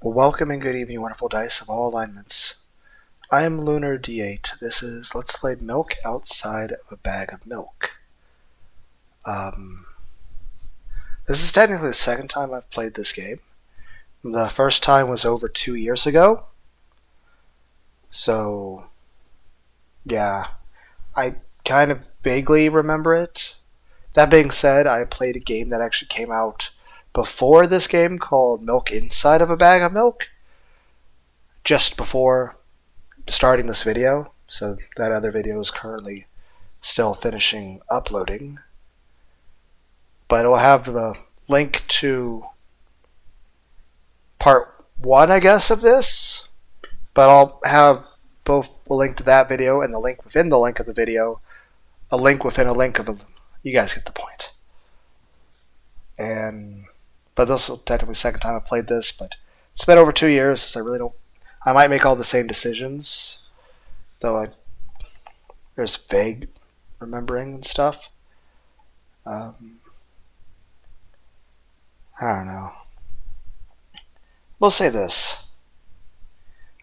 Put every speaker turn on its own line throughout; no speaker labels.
Well, welcome and good evening, wonderful dice of all alignments. I am Lunar D8. This is Let's Play Milk Outside of a Bag of Milk. This is technically the second time I've played this game. The first time was over 2 years ago. So, yeah, I kind of vaguely remember it. That being said, I played a game that actually came out before this game called Milk Inside of a Bag of Milk, just before starting this video, so that other video is currently still finishing uploading. But it will have the link to part 1, I guess, of this, but I'll have both a link to that video and the link within the link of the video, a link within a link of them. You guys get the point. But this is technically the second time I played this, but it's been over 2 years, so I might make all the same decisions, though there's vague remembering and stuff. I don't know. We'll say this.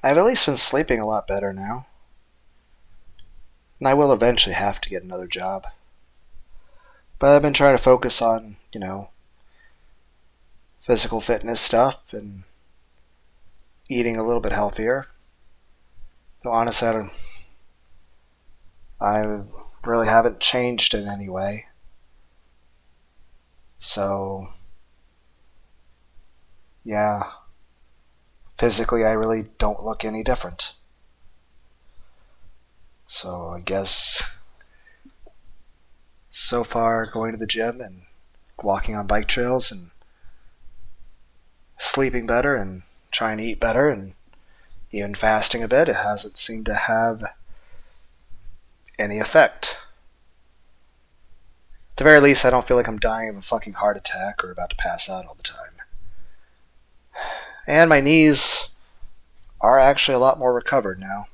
I've at least been sleeping a lot better now. And I will eventually have to get another job. But I've been trying to focus on, physical fitness stuff and eating a little bit healthier. Though honestly, I really haven't changed in any way. So, yeah. Physically, I really don't look any different. So, I guess so far going to the gym and walking on bike trails and sleeping better and trying to eat better and even fasting a bit, it hasn't seemed to have any effect. At the very least, I don't feel like I'm dying of a fucking heart attack or about to pass out all the time. And my knees are actually a lot more recovered now.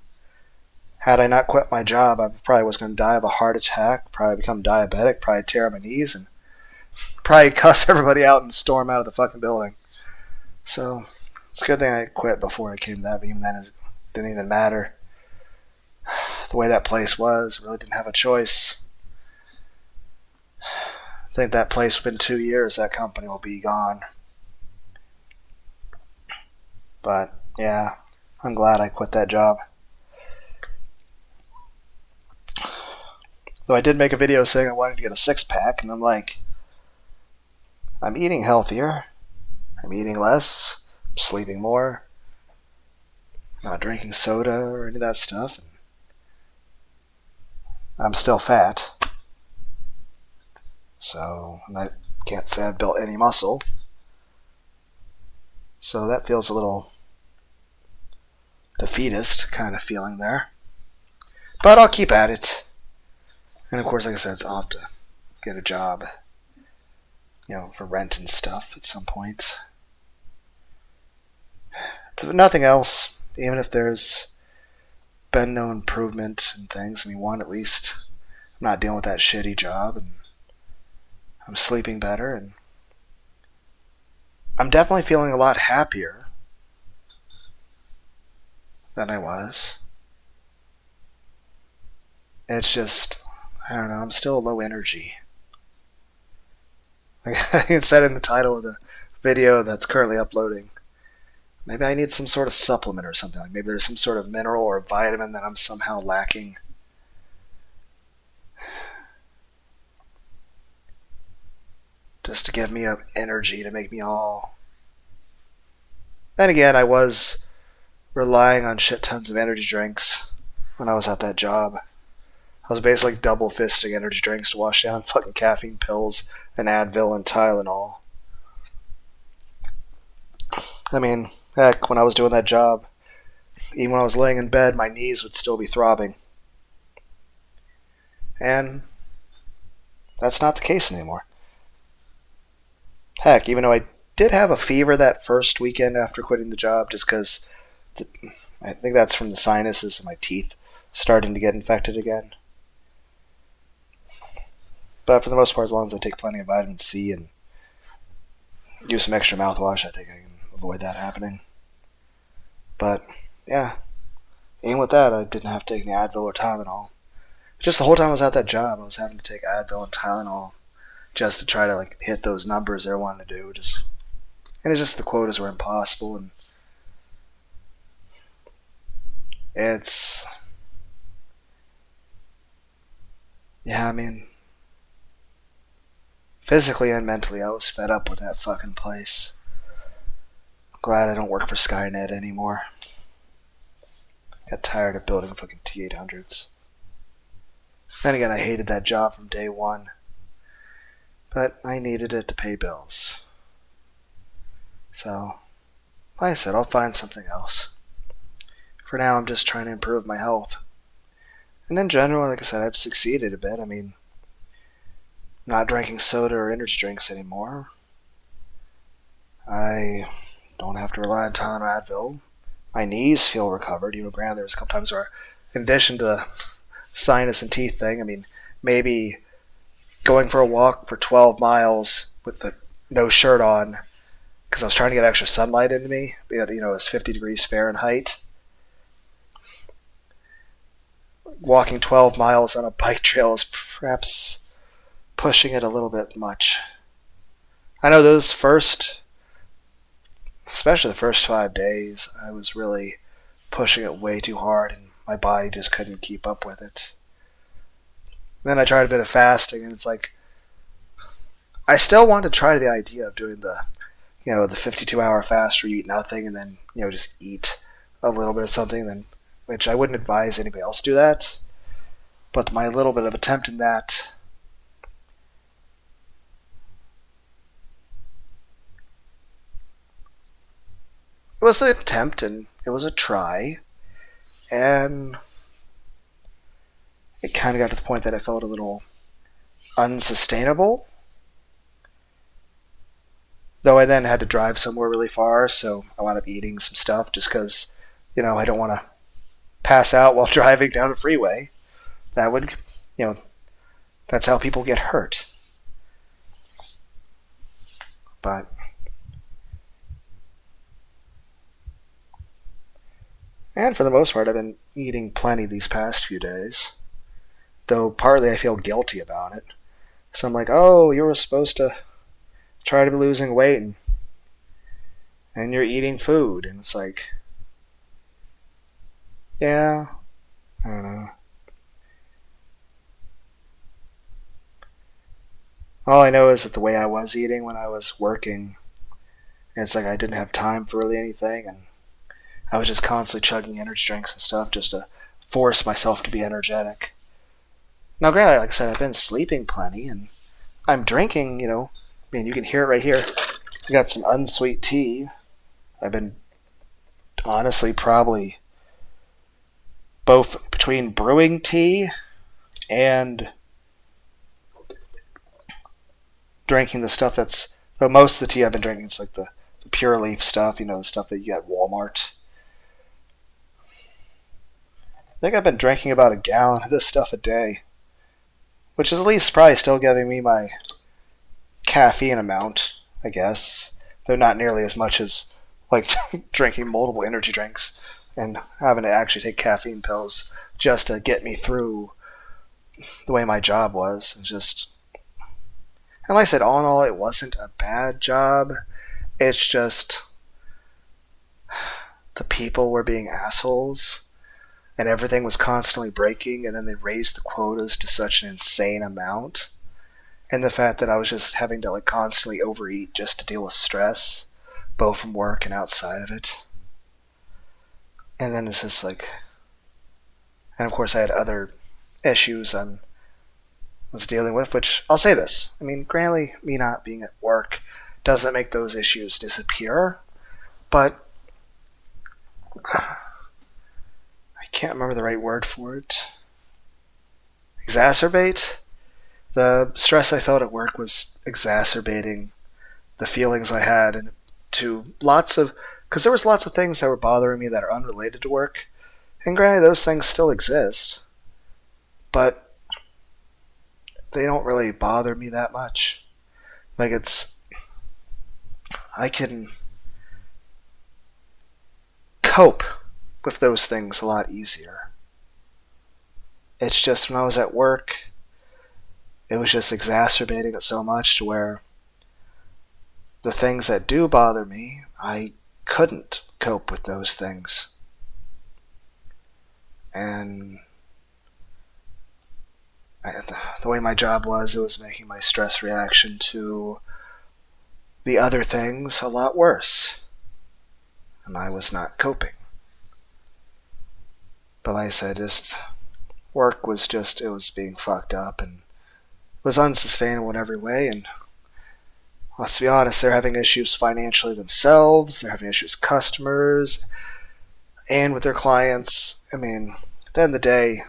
Had I not quit my job, I probably was going to die of a heart attack, probably become diabetic, probably tear my knees, and probably cuss everybody out and storm out of the fucking building. So, it's a good thing I quit before it came to that, but even then it didn't even matter. The way that place was, I really didn't have a choice. I think that place within 2 years, that company will be gone. But, yeah, I'm glad I quit that job. Though I did make a video saying I wanted to get a six-pack, and I'm like, I'm eating healthier. I'm eating less, I'm sleeping more, not drinking soda or any of that stuff. And I'm still fat. So, I can't say I've built any muscle. So that feels a little defeatist kind of feeling there. But I'll keep at it. And of course, like I said, I'll have to get a job, for rent and stuff at some point. If nothing else, even if there's been no improvement in things, one, at least I'm not dealing with that shitty job, and I'm sleeping better, and I'm definitely feeling a lot happier than I was. It's just, I don't know, I'm still low energy. Like I said in the title of the video that's currently uploading, maybe I need some sort of supplement or something. Like maybe there's some sort of mineral or vitamin that I'm somehow lacking. Just to give me up energy to make me all... Then again, I was relying on shit tons of energy drinks when I was at that job. I was basically double fisting energy drinks to wash down fucking caffeine pills and Advil and Tylenol. Heck, when I was doing that job, even when I was laying in bed, my knees would still be throbbing. And that's not the case anymore. Heck, even though I did have a fever that first weekend after quitting the job, just because I think that's from the sinuses and my teeth starting to get infected again. But for the most part, as long as I take plenty of vitamin C and do some extra mouthwash, I think I can avoid that happening. But yeah, even with that, I didn't have to take any Advil or Tylenol. Just the whole time I was at that job, I was having to take Advil and Tylenol just to try to like hit those numbers they were wanting to do. And it's just the quotas were impossible, and it's yeah. I mean, physically and mentally, I was fed up with that fucking place. Glad I don't work for Skynet anymore. Got tired of building fucking T-800s. Then again, I hated that job from day one. But I needed it to pay bills. So, like I said, I'll find something else. For now, I'm just trying to improve my health. And in general, like I said, I've succeeded a bit. I mean, not drinking soda or energy drinks anymore. I don't have to rely on Tylenol or Advil. My knees feel recovered. Granted, there's a couple times where, in addition to the sinus and teeth thing, I mean, maybe going for a walk for 12 miles with no shirt on because I was trying to get extra sunlight into me. But, it's 50 degrees Fahrenheit. Walking 12 miles on a bike trail is perhaps pushing it a little bit much. I know especially the first 5 days, I was really pushing it way too hard and my body just couldn't keep up with it. Then I tried a bit of fasting, and it's like I still wanted to try the idea of doing the 52-hour fast where you eat nothing and then just eat a little bit of something, then which I wouldn't advise anybody else do that. But my little bit of attempt in that, it was an attempt and it was a try, and it kind of got to the point that I felt a little unsustainable. Though I then had to drive somewhere really far, so I wound up eating some stuff just because, I don't want to pass out while driving down a freeway. That would, that's how people get hurt. But and for the most part, I've been eating plenty these past few days. Though partly I feel guilty about it. So I'm like, oh, you were supposed to try to be losing weight and you're eating food. And it's like, yeah, I don't know. All I know is that the way I was eating when I was working, it's like I didn't have time for really anything, and I was just constantly chugging energy drinks and stuff just to force myself to be energetic. Now, granted, like I said, I've been sleeping plenty, and I'm drinking, you can hear it right here. I got some unsweet tea. I've been, honestly, probably both between brewing tea and drinking the stuff though most of the tea I've been drinking, it's like the pure leaf stuff, the stuff that you get at Walmart. I think I've been drinking about a gallon of this stuff a day, which is at least probably still giving me my caffeine amount, I guess, though not nearly as much as like drinking multiple energy drinks and having to actually take caffeine pills just to get me through the way my job was. And like I said, all in all, it wasn't a bad job. It's just the people were being assholes and everything was constantly breaking, and then they raised the quotas to such an insane amount. And the fact that I was just having to constantly overeat just to deal with stress, both from work and outside of it. And then it's just and of course I had other issues I was dealing with, which I'll say this. I mean, granted, me not being at work doesn't make those issues disappear, but I can't remember the right word for it. Exacerbate? The stress I felt at work was exacerbating the feelings I had, and because there was lots of things that were bothering me that are unrelated to work, and granted, those things still exist, but they don't really bother me that much. I can cope with those things a lot easier. It's just when I was at work, it was just exacerbating it so much to where the things that do bother me, I couldn't cope with those things. And the way my job was, it was making my stress reaction to the other things a lot worse. And I was not coping. But like I said, just work was just, it was being fucked up and was unsustainable in every way. And let's be honest, they're having issues financially themselves. They're having issues with customers and with their clients. I mean, at the end of the day,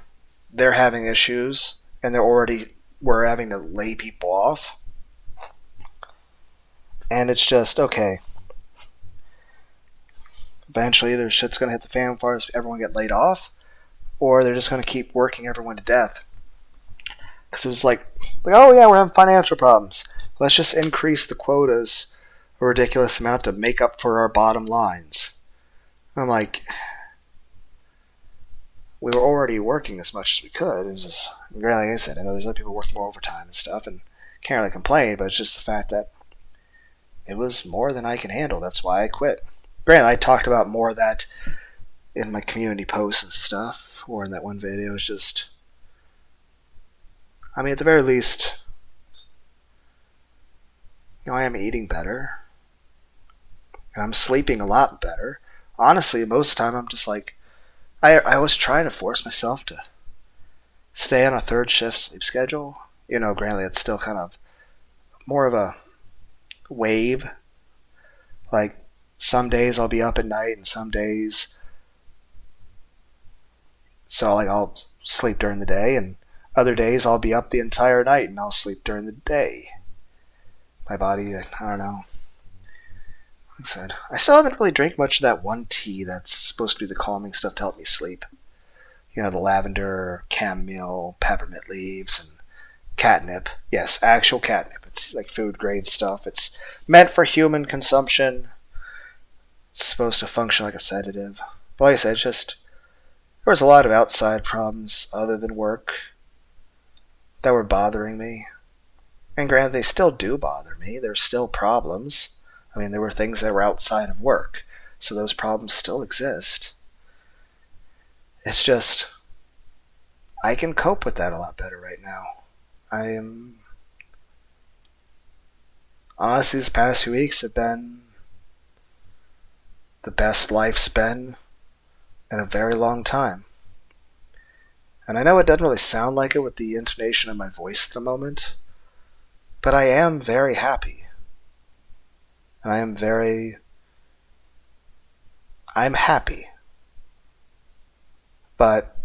they're having issues and we're having to lay people off. And it's just, okay. Eventually, either shit's going to hit the fan as far as everyone get laid off, or they're just going to keep working everyone to death. Because it was like, oh yeah, we're having financial problems. Let's just increase the quotas a ridiculous amount to make up for our bottom lines. I'm like, we were already working as much as we could. It was just, like I said, I know there's other people working more overtime and stuff, and can't really complain, but it's just the fact that it was more than I can handle. That's why I quit. Granted, I talked about more of that in my community posts and stuff, or in that one video. It's just, I mean, at the very least, I am eating better, and I'm sleeping a lot better. Honestly, most of the time, I'm just like, I was trying to force myself to stay on a third shift sleep schedule. Granted, it's still kind of more of a wave. Like, some days I'll be up at night, and some days, so like I'll sleep during the day, and other days I'll be up the entire night and I'll sleep during the day. My body, I don't know. Like I said, I still haven't really drank much of that one tea that's supposed to be the calming stuff to help me sleep. The lavender, chamomile, peppermint leaves, and catnip. Yes, actual catnip. It's like food grade stuff. It's meant for human consumption. It's supposed to function like a sedative. But like I said, there was a lot of outside problems other than work that were bothering me. And granted, they still do bother me. There's still problems. I mean, there were things that were outside of work, so those problems still exist. It's just, I can cope with that a lot better right now. Honestly, these past few weeks have been the best life's been in a very long time. And I know it doesn't really sound like it with the intonation of my voice at the moment, but I am very happy. And I'm happy. But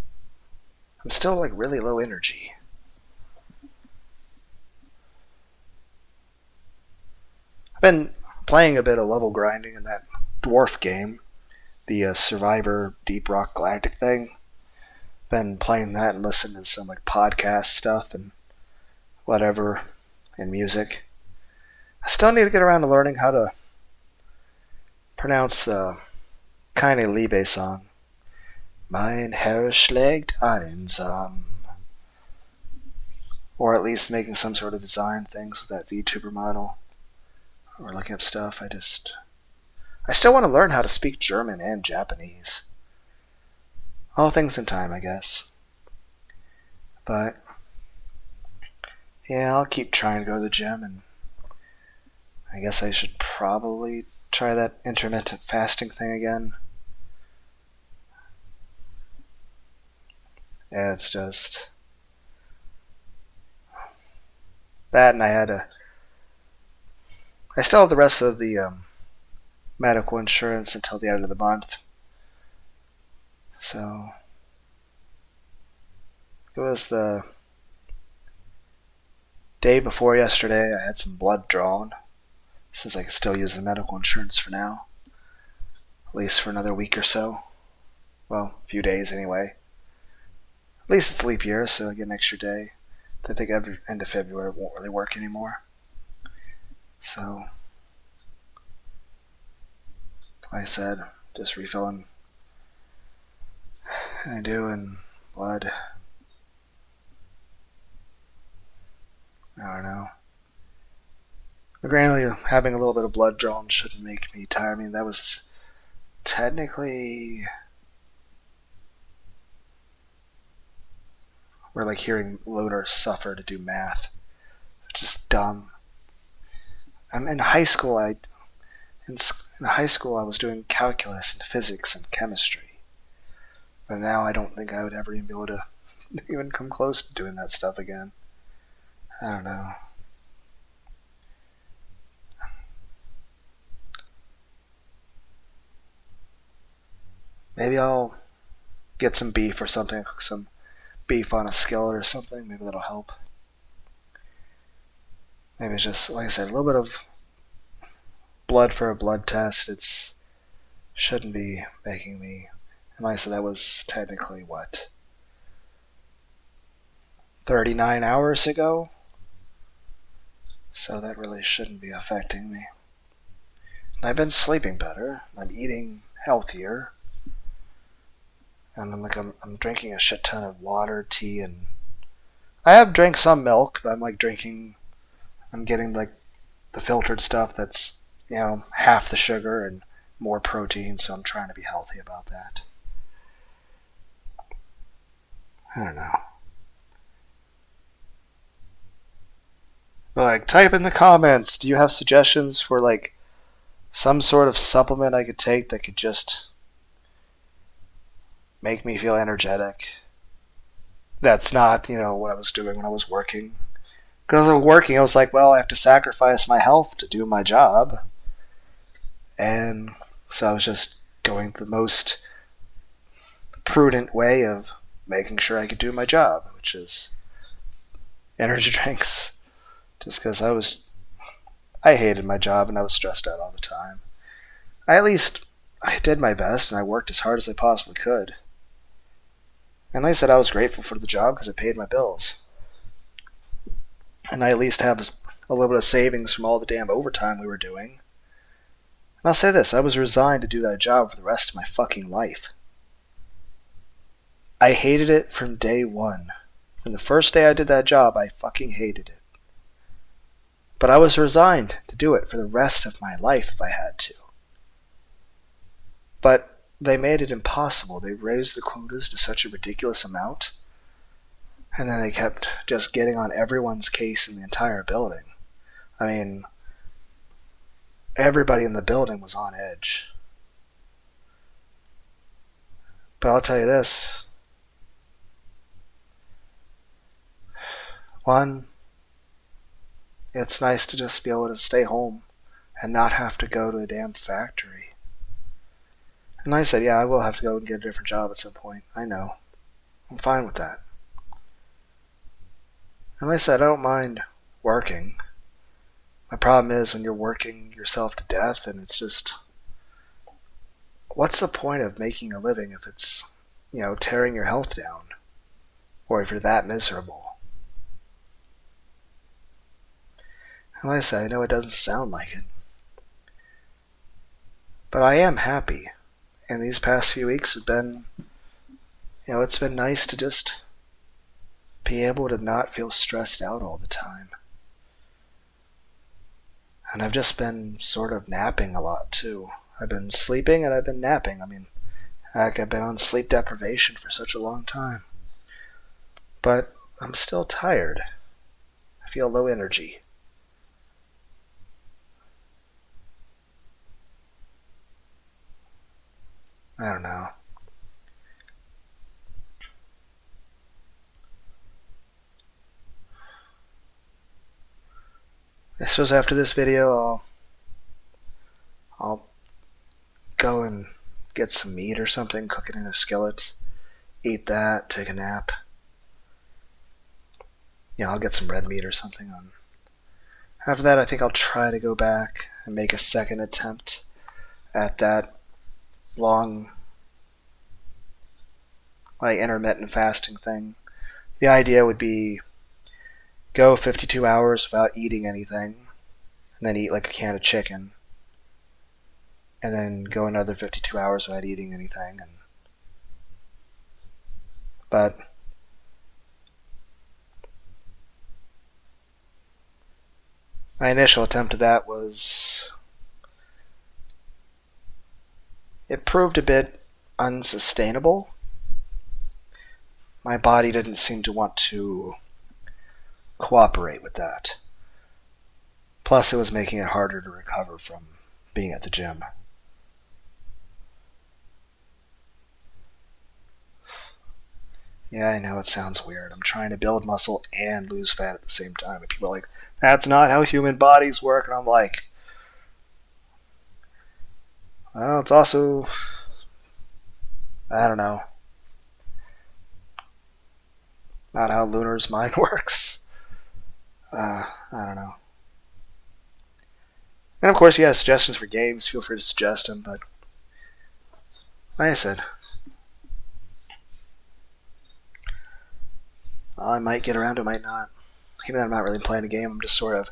I'm still like really low energy. I've been playing a bit of level grinding in that dwarf game, the Survivor Deep Rock Galactic thing. Been playing that and listening to some like podcast stuff and whatever, and music. I still need to get around to learning how to pronounce the Keine Liebe song. Mein Herr schlägt einsam. Or at least making some sort of design things with that VTuber model. Or looking up stuff. I still want to learn how to speak German and Japanese. All things in time, I guess. But yeah, I'll keep trying to go to the gym, and I guess I should probably try that intermittent fasting thing again. Yeah, it's just that, and I still have the rest of the medical insurance until the end of the month. So it was the day before yesterday. I had some blood drawn, since I can still use the medical insurance for now, at least for another week or so. Well, a few days anyway. At least it's leap year, so I get an extra day. I think every end of February it won't really work anymore. So, like I said, just refilling I do in blood. I don't know. But granted, having a little bit of blood drawn shouldn't make me tired. I mean, that was technically... We're like hearing Lunar suffer to do math. Just dumb. I'm in high school. In high school I was doing calculus and physics and chemistry, but now I don't think I would ever even be able to even come close to doing that stuff again. I don't know. Maybe I'll get some beef or something, cook some beef on a skillet or something. Maybe that'll help. Maybe it's just, like I said, a little bit of blood for a blood test. It shouldn't be making me... And like I said, that was technically, what, 39 hours ago? So that really shouldn't be affecting me. And I've been sleeping better. I'm eating healthier. And I'm drinking a shit ton of water, tea, and... I have drank some milk, but I'm getting like the filtered stuff that's, half the sugar and more protein, so I'm trying to be healthy about that. I don't know. But like, type in the comments, do you have suggestions for like some sort of supplement I could take that could just make me feel energetic? That's not, what I was doing when I was working. Because I was working, I was like, well, I have to sacrifice my health to do my job. And so I was just going the most prudent way of making sure I could do my job, which is energy drinks. Just because I hated my job and I was stressed out all the time. I did my best and I worked as hard as I possibly could. And like I said, I was grateful for the job because it paid my bills. And I at least have a little bit of savings from all the damn overtime we were doing. And I'll say this, I was resigned to do that job for the rest of my fucking life. I hated it from day one. From the first day I did that job, I fucking hated it. But I was resigned to do it for the rest of my life if I had to. But they made it impossible. They raised the quotas to such a ridiculous amount. And then they kept just getting on everyone's case in the entire building. I mean, everybody in the building was on edge. But I'll tell you this. One, it's nice to just be able to stay home and not have to go to a damn factory. And I said, yeah, I will have to go and get a different job at some point. I know. I'm fine with that. And like I said, I don't mind working. My problem is when you're working yourself to death and it's just... What's the point of making a living if it's, tearing your health down? Or if you're that miserable? And like I said, I know it doesn't sound like it. But I am happy. And these past few weeks have been, it's been nice to just be able to not feel stressed out all the time. And I've just been sort of napping a lot too. I've been sleeping and I've been napping. I mean, heck, I've been on sleep deprivation for such a long time. But I'm still tired. I feel low energy. I don't know. I suppose after this video, I'll go and get some meat or something, cook it in a skillet, eat that, take a nap. I'll get some red meat or something. After that, I think I'll try to go back and make a second attempt at that long, intermittent fasting thing. The idea would be go 52 hours without eating anything, and then eat like a can of chicken, and then go another 52 hours without eating anything, and But my initial attempt at that was... it proved a bit unsustainable. My body didn't seem to want to cooperate with that. Plus, it was making it harder to recover from being at the gym. Yeah, I know it sounds weird. I'm trying to build muscle and lose fat at the same time. And people are like, that's not how human bodies work. And I'm like, well, it's also... I don't know. Not how Lunar's mind works. I don't know. And of course, you have suggestions for games. Feel free to suggest them. But like I said, I might get around to it, might not. Even though I'm not really playing a game, I'm just sort of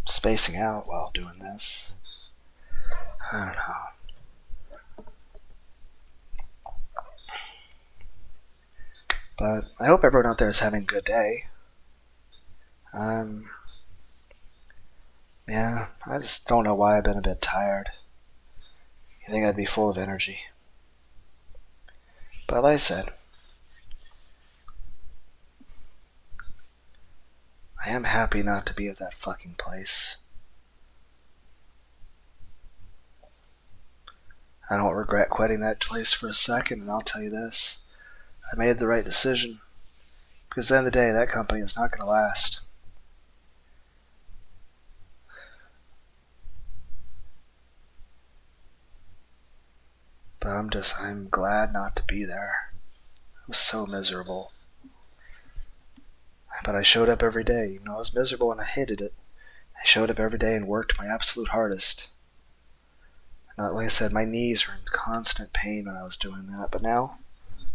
spacing out while doing this. I don't know. But I hope everyone out there is having a good day. Yeah, I just don't know why I've been a bit tired. You think I'd be full of energy. But like I said, I am happy not to be at that fucking place. I don't regret quitting that place for a second, and I'll tell you this. I made the right decision. Because at the end of the day, that company is not going to last. But I'm glad not to be there. I was so miserable. But I showed up every day, even though I was miserable and I hated it. I showed up every day and worked my absolute hardest. Not like I said, my knees were in constant pain when I was doing that, but now,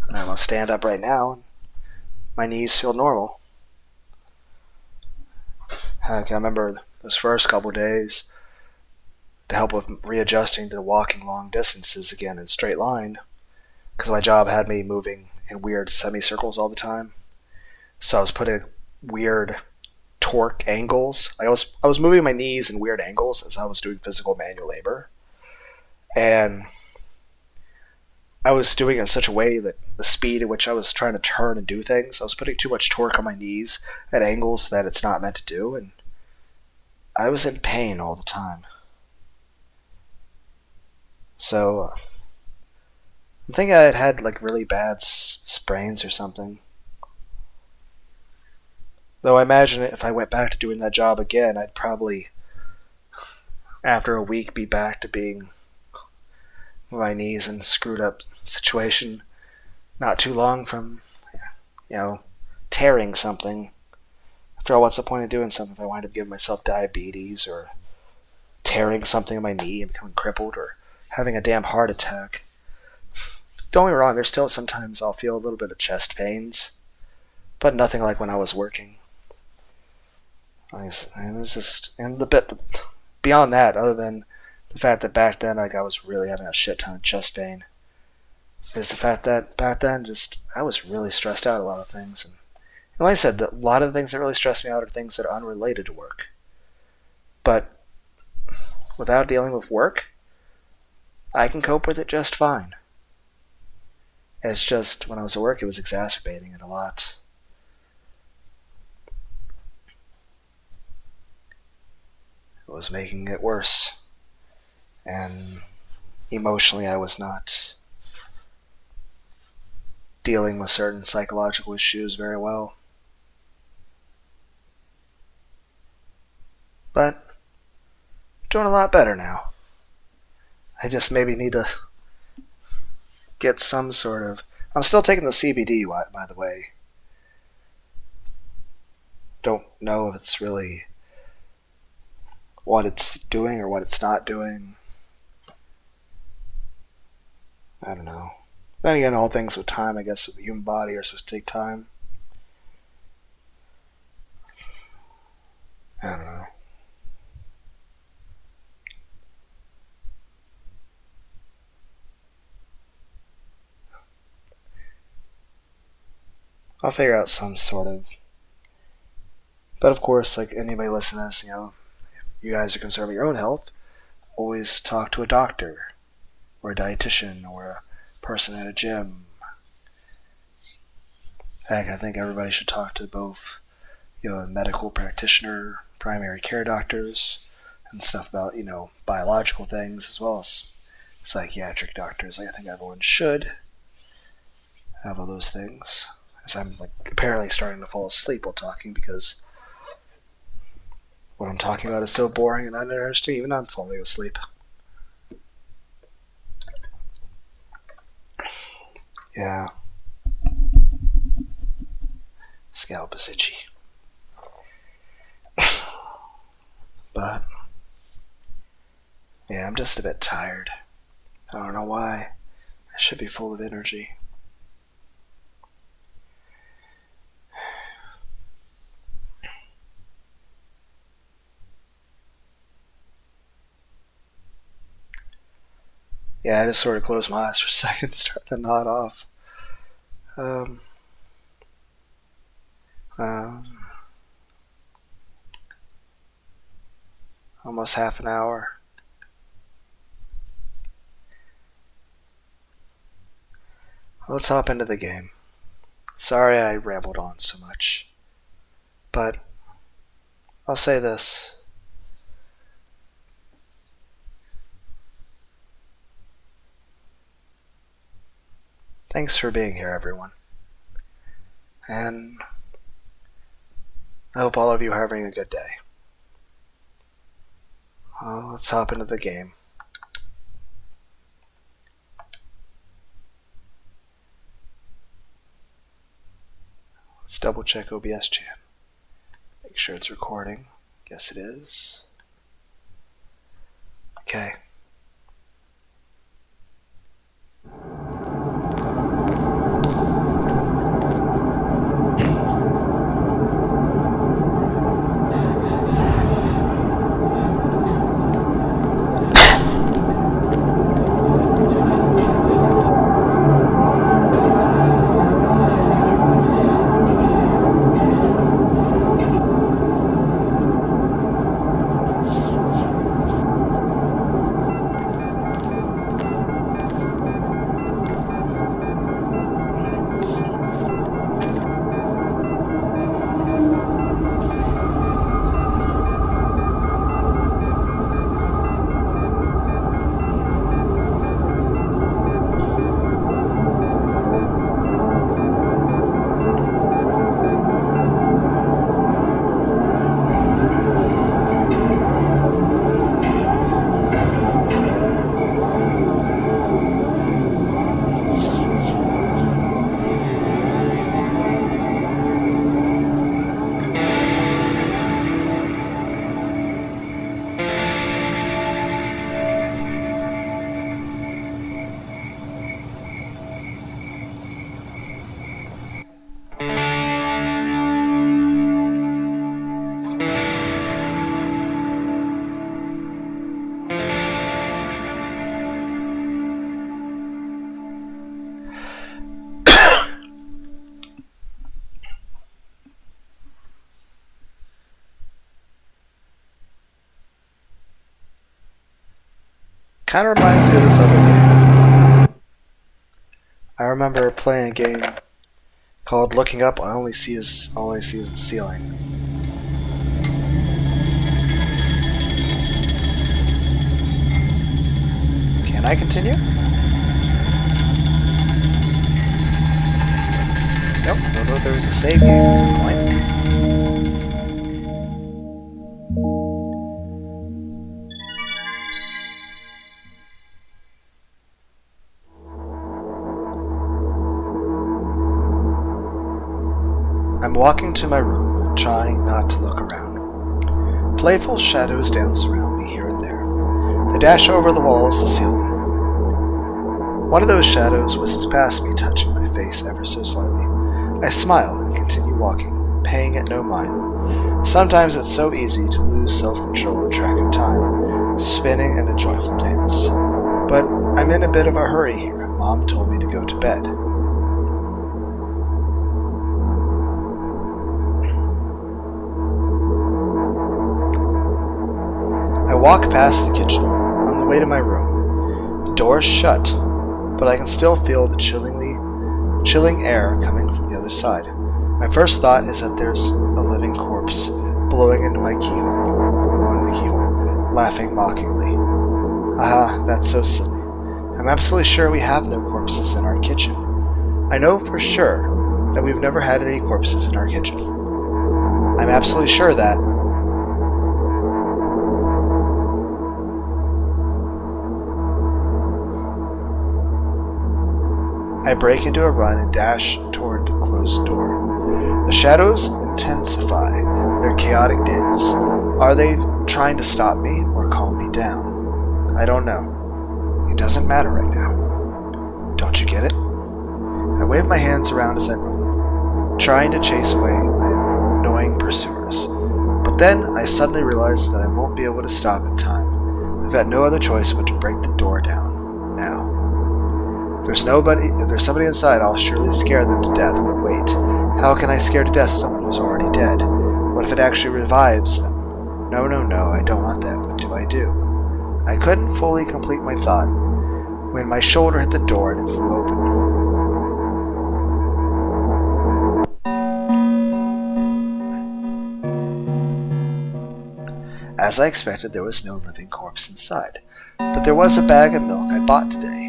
I'm going to stand up right now, and my knees feel normal. Heck, I remember those first couple days, to help with readjusting to walking long distances again in straight line, because my job had me moving in weird semicircles all the time. So I was putting weird torque angles. I was moving my knees in weird angles as I was doing physical manual labor. And I was doing it in such a way that the speed at which I was trying to turn and do things, I was putting too much torque on my knees at angles that it's not meant to do, and I was in pain all the time. So I'm thinking I had like really bad sprains or something. Though I imagine if I went back to doing that job again, I'd probably, after a week, be back to being my knees in a screwed up situation. Not too long from, tearing something. After all, what's the point of doing something if I wind up giving myself diabetes or tearing something in my knee and becoming crippled or having a damn heart attack? Don't get me wrong, there's still sometimes I'll feel a little bit of chest pains, but nothing like when I was working. It was just, and the bit beyond that, other than the fact that back then I was really having a shit ton of chest pain, is the fact that back then I was really stressed out a lot of things. And like I said, a lot of the things that really stress me out are things that are unrelated to work. But without dealing with work, I can cope with it just fine. It's just when I was at work, it was exacerbating it a lot. It was making it worse. And emotionally, I was not dealing with certain psychological issues very well. But I'm doing a lot better now. I just maybe need to get some sort of... I'm still taking the CBD, by the way. Don't know if it's really what it's doing or what it's not doing. I don't know. Then again, all things with time, I guess, the human body are supposed to take time. I don't know. I'll figure out some sort of. But of course, like anybody listening to this, if you guys are concerned with your own health, always talk to a doctor or a dietitian or a person at a gym. Heck, I think everybody should talk to both, a medical practitioner, primary care doctors, and stuff about, biological things as well as psychiatric doctors. I think everyone should have all those things. As I'm apparently starting to fall asleep while talking because what I'm talking about is so boring and uninteresting, even I'm falling asleep. Yeah. Scalp is itchy. But, yeah, I'm just a bit tired. I don't know why. I should be full of energy. Yeah, I just sort of closed my eyes for a second, starting to nod off. Almost half an hour. Let's hop into the game. Sorry I rambled on so much. But I'll say this. Thanks for being here, everyone. And I hope all of you are having a good day. Well, let's hop into the game. Let's double check OBS chat. Make sure it's recording. Guess it is. Okay. Kind of reminds me of this other game. I remember playing a game called Looking Up. All I only see is the ceiling. Can I continue? Nope. Don't know if there was a save game at some point. I'm walking to my room, trying not to look around. Playful shadows dance around me here and there. They dash over the walls, the ceiling. One of those shadows whizzes past me, touching my face ever so slightly. I smile and continue walking, paying it no mind. Sometimes it's so easy to lose self-control and track of time, spinning in a joyful dance. But I'm in a bit of a hurry here. Mom told me to go to bed. walk past the kitchen, on the way to my room. The door is shut, but I can still feel the chilling air coming from the other side. My first thought is that there's a living corpse blowing into my keyhole, along the keyhole, laughing mockingly. Haha, that's so silly. I'm absolutely sure we have no corpses in our kitchen. I know for sure that we've never had any corpses in our kitchen. I'm absolutely sure that. I break into a run and dash toward the closed door. The shadows intensify their chaotic dance. Are they trying to stop me or calm me down? I don't know. It doesn't matter right now. Don't you get it? I wave my hands around as I run, trying to chase away my annoying pursuers. But then I suddenly realize that I won't be able to stop in time. I've got no other choice but to break the door down now. If there's somebody inside, I'll surely scare them to death, but wait. How can I scare to death someone who's already dead? What if it actually revives them? No, I don't want that. What do I do? I couldn't fully complete my thought when my shoulder hit the door and it flew open. As I expected, there was no living corpse inside, but there was a bag of milk I bought today,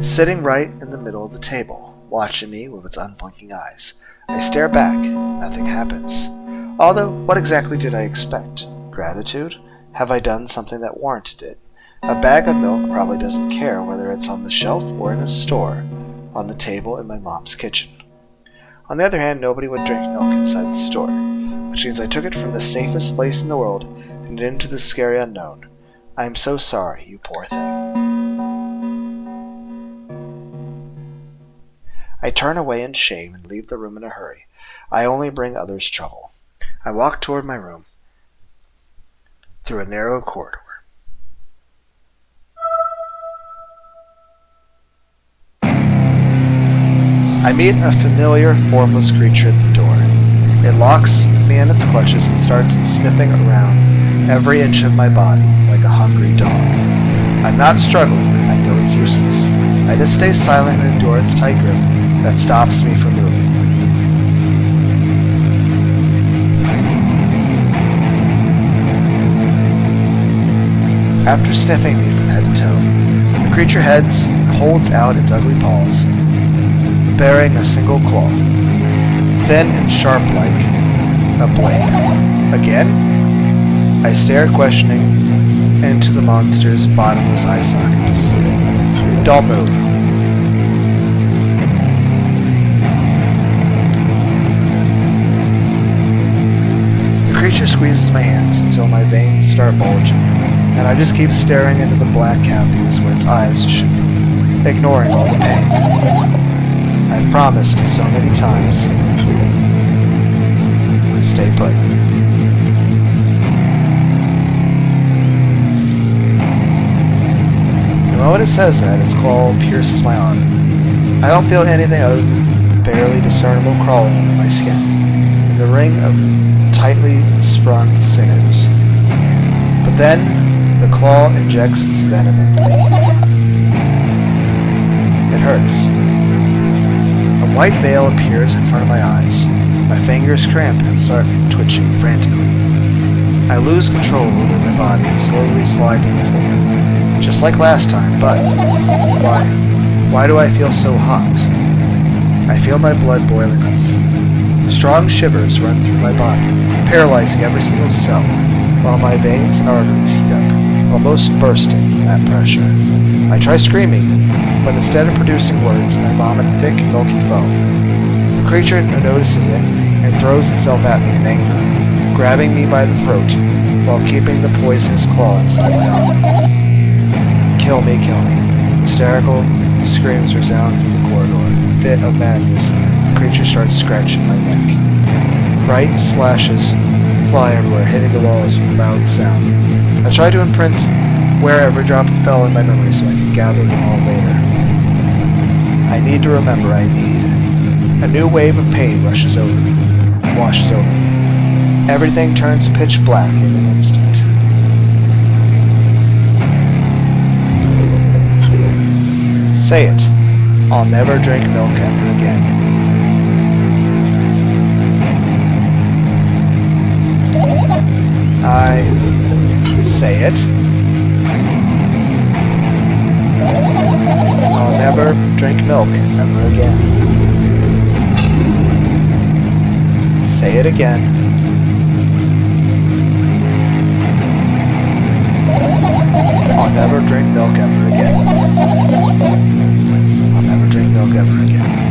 sitting right in the middle of the table, watching me with its unblinking eyes. I stare back. Nothing happens. Although, what exactly did I expect? Gratitude? Have I done something that warranted it? A bag of milk probably doesn't care whether it's on the shelf or in a store, on the table in my mom's kitchen. On the other hand, nobody would drink milk inside the store, which means I took it from the safest place in the world and into the scary unknown. I am so sorry, you poor thing. I turn away in shame and leave the room in a hurry. I only bring others trouble. I walk toward my room, through a narrow corridor. I meet a familiar, formless creature at the door. It locks me in its clutches and starts sniffing around every inch of my body like a hungry dog. I'm not struggling. I know it's useless. I just stay silent and endure its tight grip that stops me from moving. After sniffing me from head to toe, the creature holds out its ugly paws, bearing a single claw, thin and sharp like a blade. Again, I stare questioning into the monster's bottomless eye sockets. Don't move. The creature squeezes my hands until my veins start bulging, and I just keep staring into the black cavities where its eyes should be, ignoring all the pain. I've promised so many times. Stay put. The moment it says that, its claw pierces my arm. I don't feel anything other than barely discernible crawling under my skin, in the ring of tightly sprung sinews. But then, the claw injects its venom into me. It hurts. A white veil appears in front of my eyes. My fingers cramp and start twitching frantically. I lose control over my body and slowly slide to the floor. Just like last time, but why do I feel so hot? I feel my blood boiling up. Strong shivers run through my body, paralyzing every single cell, while my veins and arteries heat up, almost bursting from that pressure. I try screaming, but instead of producing words, I vomit thick, milky foam. The creature notices it and throws itself at me in anger, grabbing me by the throat while keeping the poisonous claw inside my arm. Kill me, kill me. Hysterical screams resound through the corridor. In a fit of madness, the creature starts scratching my neck. Bright splashes fly everywhere, hitting the walls with a loud sound. I try to imprint where every drop fell in my memory so I can gather them all later. I need to remember, A new wave of pain washes over me. Everything turns pitch black in an instant. Say it. I'll never drink milk ever again. Say it. I'll never drink milk ever again. Say it again. I'll never drink milk ever again. I'll never drink milk ever again.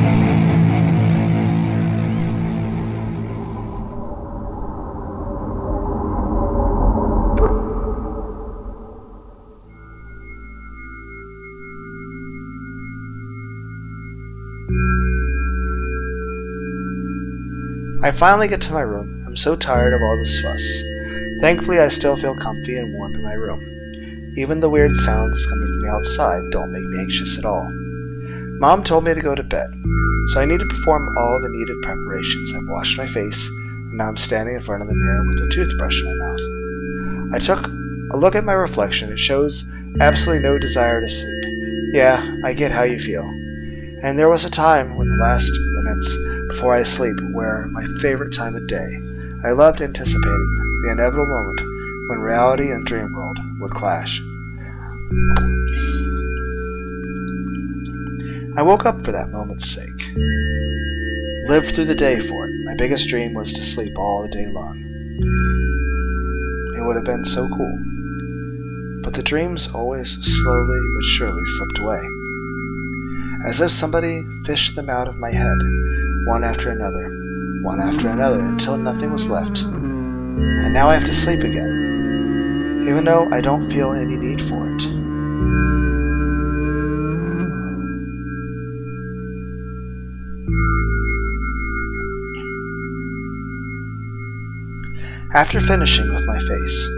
I finally get to my room. I'm so tired of all this fuss. Thankfully, I still feel comfy and warm in my room. Even the weird sounds coming from the outside don't make me anxious at all. Mom told me to go to bed, so I need to perform all the needed preparations. I've washed my face, and now I'm standing in front of the mirror with a toothbrush in my mouth. I took a look at my reflection. It shows absolutely no desire to sleep. Yeah, I get how you feel. And there was a time when the last minutes before I sleep were my favorite time of day. I loved anticipating the inevitable moment when reality and dream world would clash. I woke up for that moment's sake. Lived through the day for it. My biggest dream was to sleep all the day long. It would have been so cool. But the dreams always slowly but surely slipped away. As if somebody fished them out of my head, one after another, until nothing was left. And now I have to sleep again, even though I don't feel any need for it. After finishing with my face,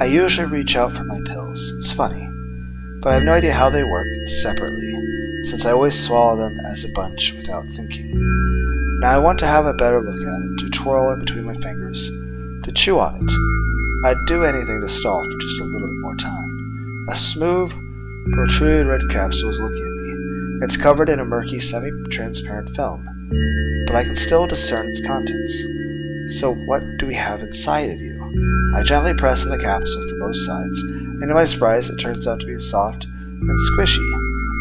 I usually reach out for my pills. It's funny, but I have no idea how they work separately, since I always swallow them as a bunch without thinking. Now I want to have a better look at it, to twirl it between my fingers, to chew on it. I'd do anything to stall for just a little bit more time. A smooth, protruded red capsule is looking at me. It's covered in a murky, semi-transparent film, but I can still discern its contents. So what do we have inside of you? I gently press on the capsule from both sides, and to my surprise, it turns out to be soft and squishy.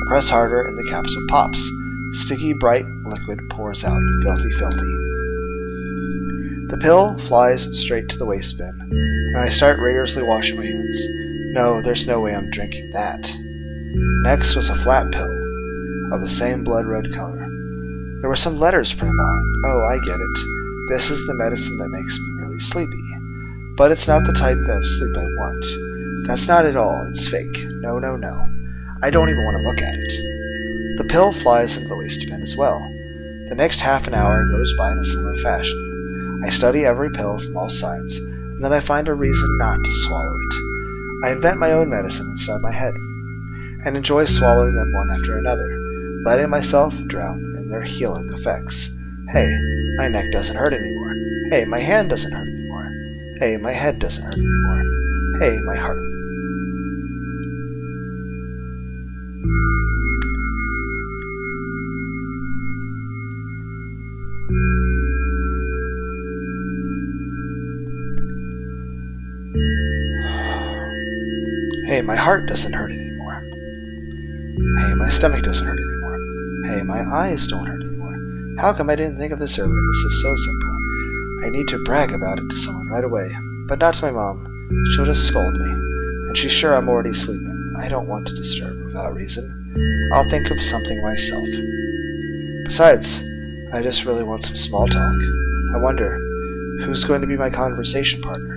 I press harder, and the capsule pops. Sticky, bright liquid pours out, filthy. The pill flies straight to the waste bin, and I start rigorously washing my hands. No, there's no way I'm drinking that. Next was a flat pill of the same blood red color. There were some letters printed on it. Oh, I get it. This is the medicine that makes me really sleepy. But it's not the type of sleep I want. That's not at all. It's fake. No. I don't even want to look at it. The pill flies into the waste bin as well. The next half an hour goes by in a similar fashion. I study every pill from all sides, and then I find a reason not to swallow it. I invent my own medicine inside my head, and enjoy swallowing them one after another, letting myself drown in their healing effects. Hey, my neck doesn't hurt anymore. Hey, my hand doesn't hurt anymore. Hey, my head doesn't hurt anymore. Hey, my heart. Hey, my heart doesn't hurt anymore. Hey, my stomach doesn't hurt anymore. Hey, my eyes don't hurt anymore. How come I didn't think of this earlier? This is so simple. I need to brag about it to someone right away, but not to my mom. She'll just scold me, and she's sure I'm already sleeping. I don't want to disturb her without reason. I'll think of something myself. Besides, I just really want some small talk. I wonder, who's going to be my conversation partner?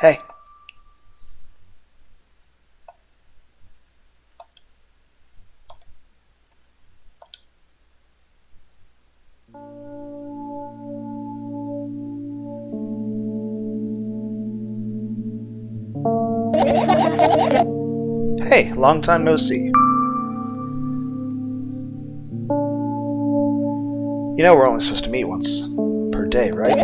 Hey. Hey, long time no see. You know we're only supposed to meet once per day, right?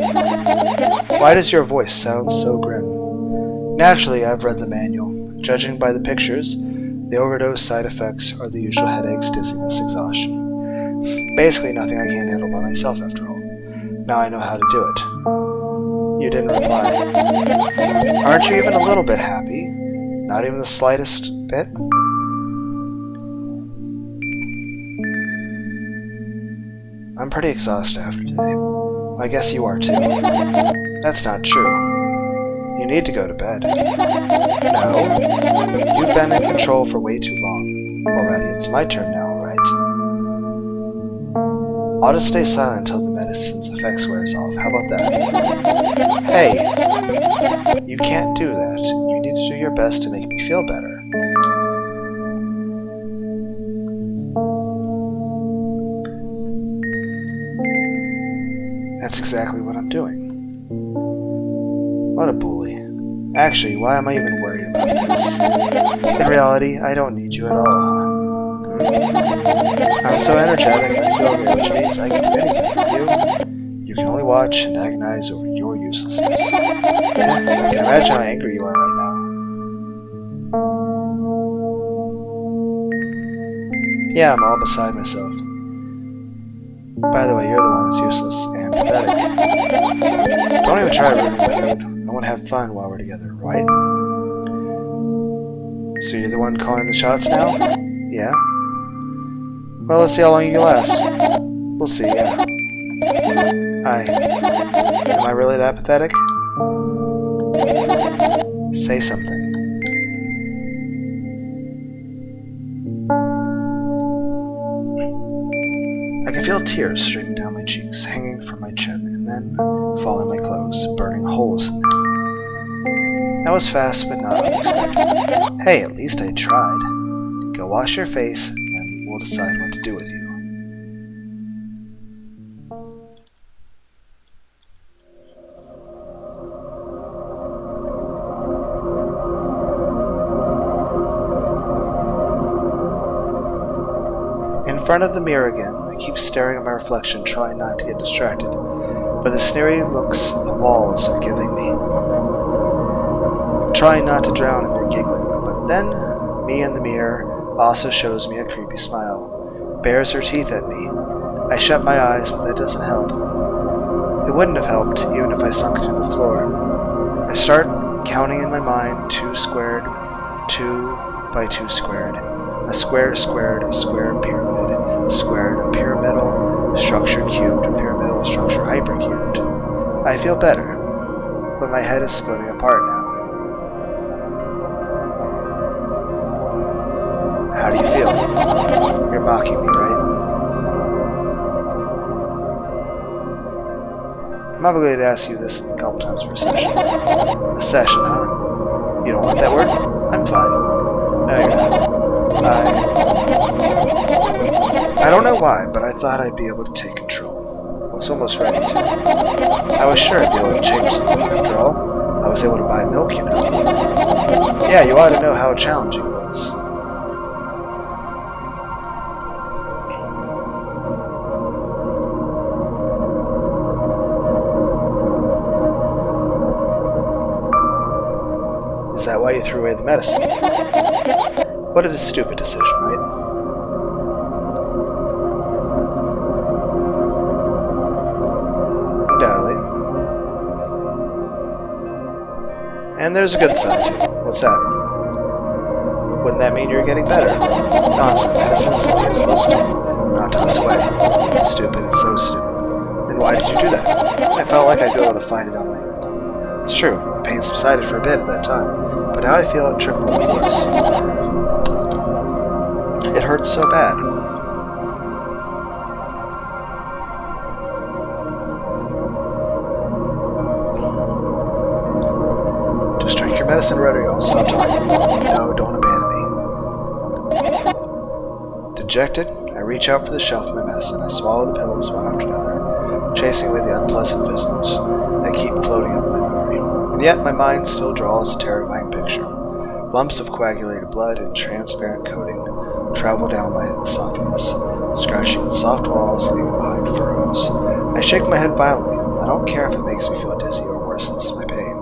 Why does your voice sound so grim? Naturally, I've read the manual. Judging by the pictures, the overdose side effects are the usual headaches, dizziness, exhaustion. Basically nothing I can't handle by myself after all. Now I know how to do it. You didn't reply. Aren't you even a little bit happy? Not even the slightest bit? I'm pretty exhausted after today. I guess you are too. That's not true. You need to go to bed. No. You've been in control for way too long. Already, it's my turn now, right? I'll just stay silent until the medicine's effects wears off. How about that? Hey! You can't do that. You need to do your best to make me feel better. That's exactly what I'm doing. What a bully. Actually, why am I even worried about this? In reality, I don't need you at all, huh? I'm so energetic and I feel great, which means I can do anything for you. You can only watch and agonize over your uselessness. I can imagine how angry you are right now. Yeah, I'm all beside myself. By the way, you're the one that's useless and pathetic. Don't even try ruining my mood. I want to have fun while we're together, right? So you're the one calling the shots now? Yeah? Well, let's see how long you can last. We'll see, yeah. Am I really that pathetic? Say something. I can feel tears streaming down my cheeks, hanging from my chin, and then falling my clothes, burning holes in them. That was fast, but not unexpected. Hey, at least I tried. Go wash your face, and then we'll decide what to do with you. In front of the mirror again, I keep staring at my reflection, trying not to get distracted. But the sneering looks the walls are giving me. Trying not to drown in their giggling, but then me in the mirror also shows me a creepy smile. Bares her teeth at me. I shut my eyes, but that doesn't help. It wouldn't have helped even if I sunk through the floor. I start counting in my mind 2 squared, 2 by 2 squared. A square squared, a square pyramid, squared, a pyramidal structure cubed, a pyramidal structure hypercubed. I feel better, but my head is splitting apart now. How do you feel? You're mocking me, right? I'm obligated to ask you this a couple times per session. A session, huh? You don't want that word? I'm fine. No, you're not. I don't know why, but I thought I'd be able to take control. I was almost ready to. I was sure I'd be able to change something after all. I was able to buy milk, you know. Yeah, you ought to know how challenging it was. Is that why you threw away the medicine? What a stupid decision, right? Undoubtedly. And there's a good side to it. What's that? Wouldn't that mean you're getting better? Nonsense. Medicine is something you're supposed to not toss away. Stupid. It's so stupid. Then why did you do that? I felt like I'd be able to fight it on my own. It's true. The pain subsided for a bit at that time. But now I feel it triple in force. It hurts so bad. Just drink your medicine, Rodrigo. I'll stop talking. No, don't abandon me. Dejected, I reach out for the shelf of my medicine. I swallow the pills one after another, chasing away the unpleasant visions that keep floating up my memory. And yet my mind still draws a terrifying picture. Lumps of coagulated blood and transparent coating travel down my esophagus, scratching at soft walls, leaving behind furrows. I shake my head violently. I don't care if it makes me feel dizzy or worsens my pain.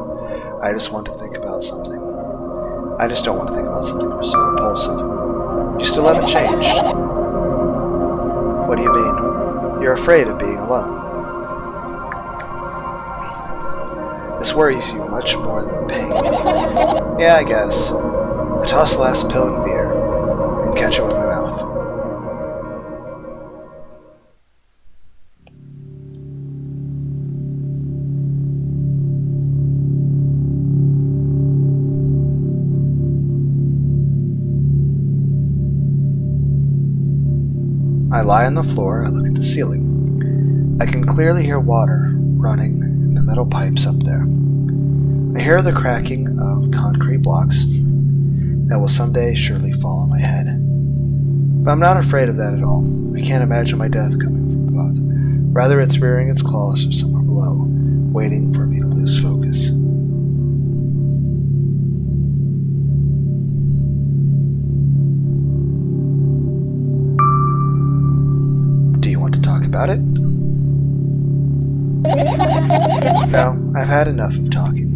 I just want to think about something. I just don't want to think about something so repulsive. You still haven't changed. What do you mean? You're afraid of being alone. This worries you much more than pain. Yeah, I guess. I toss the last pill in beer and catch it with my mouth. I lie on the floor, I look at the ceiling. I can clearly hear water running in the metal pipes up there. I hear the cracking of concrete blocks that will someday surely fall on my head. But I'm not afraid of that at all. I can't imagine my death coming from above. Rather, it's rearing its claws from somewhere below, waiting for me to lose focus. Do you want to talk about it? No, I've had enough of talking.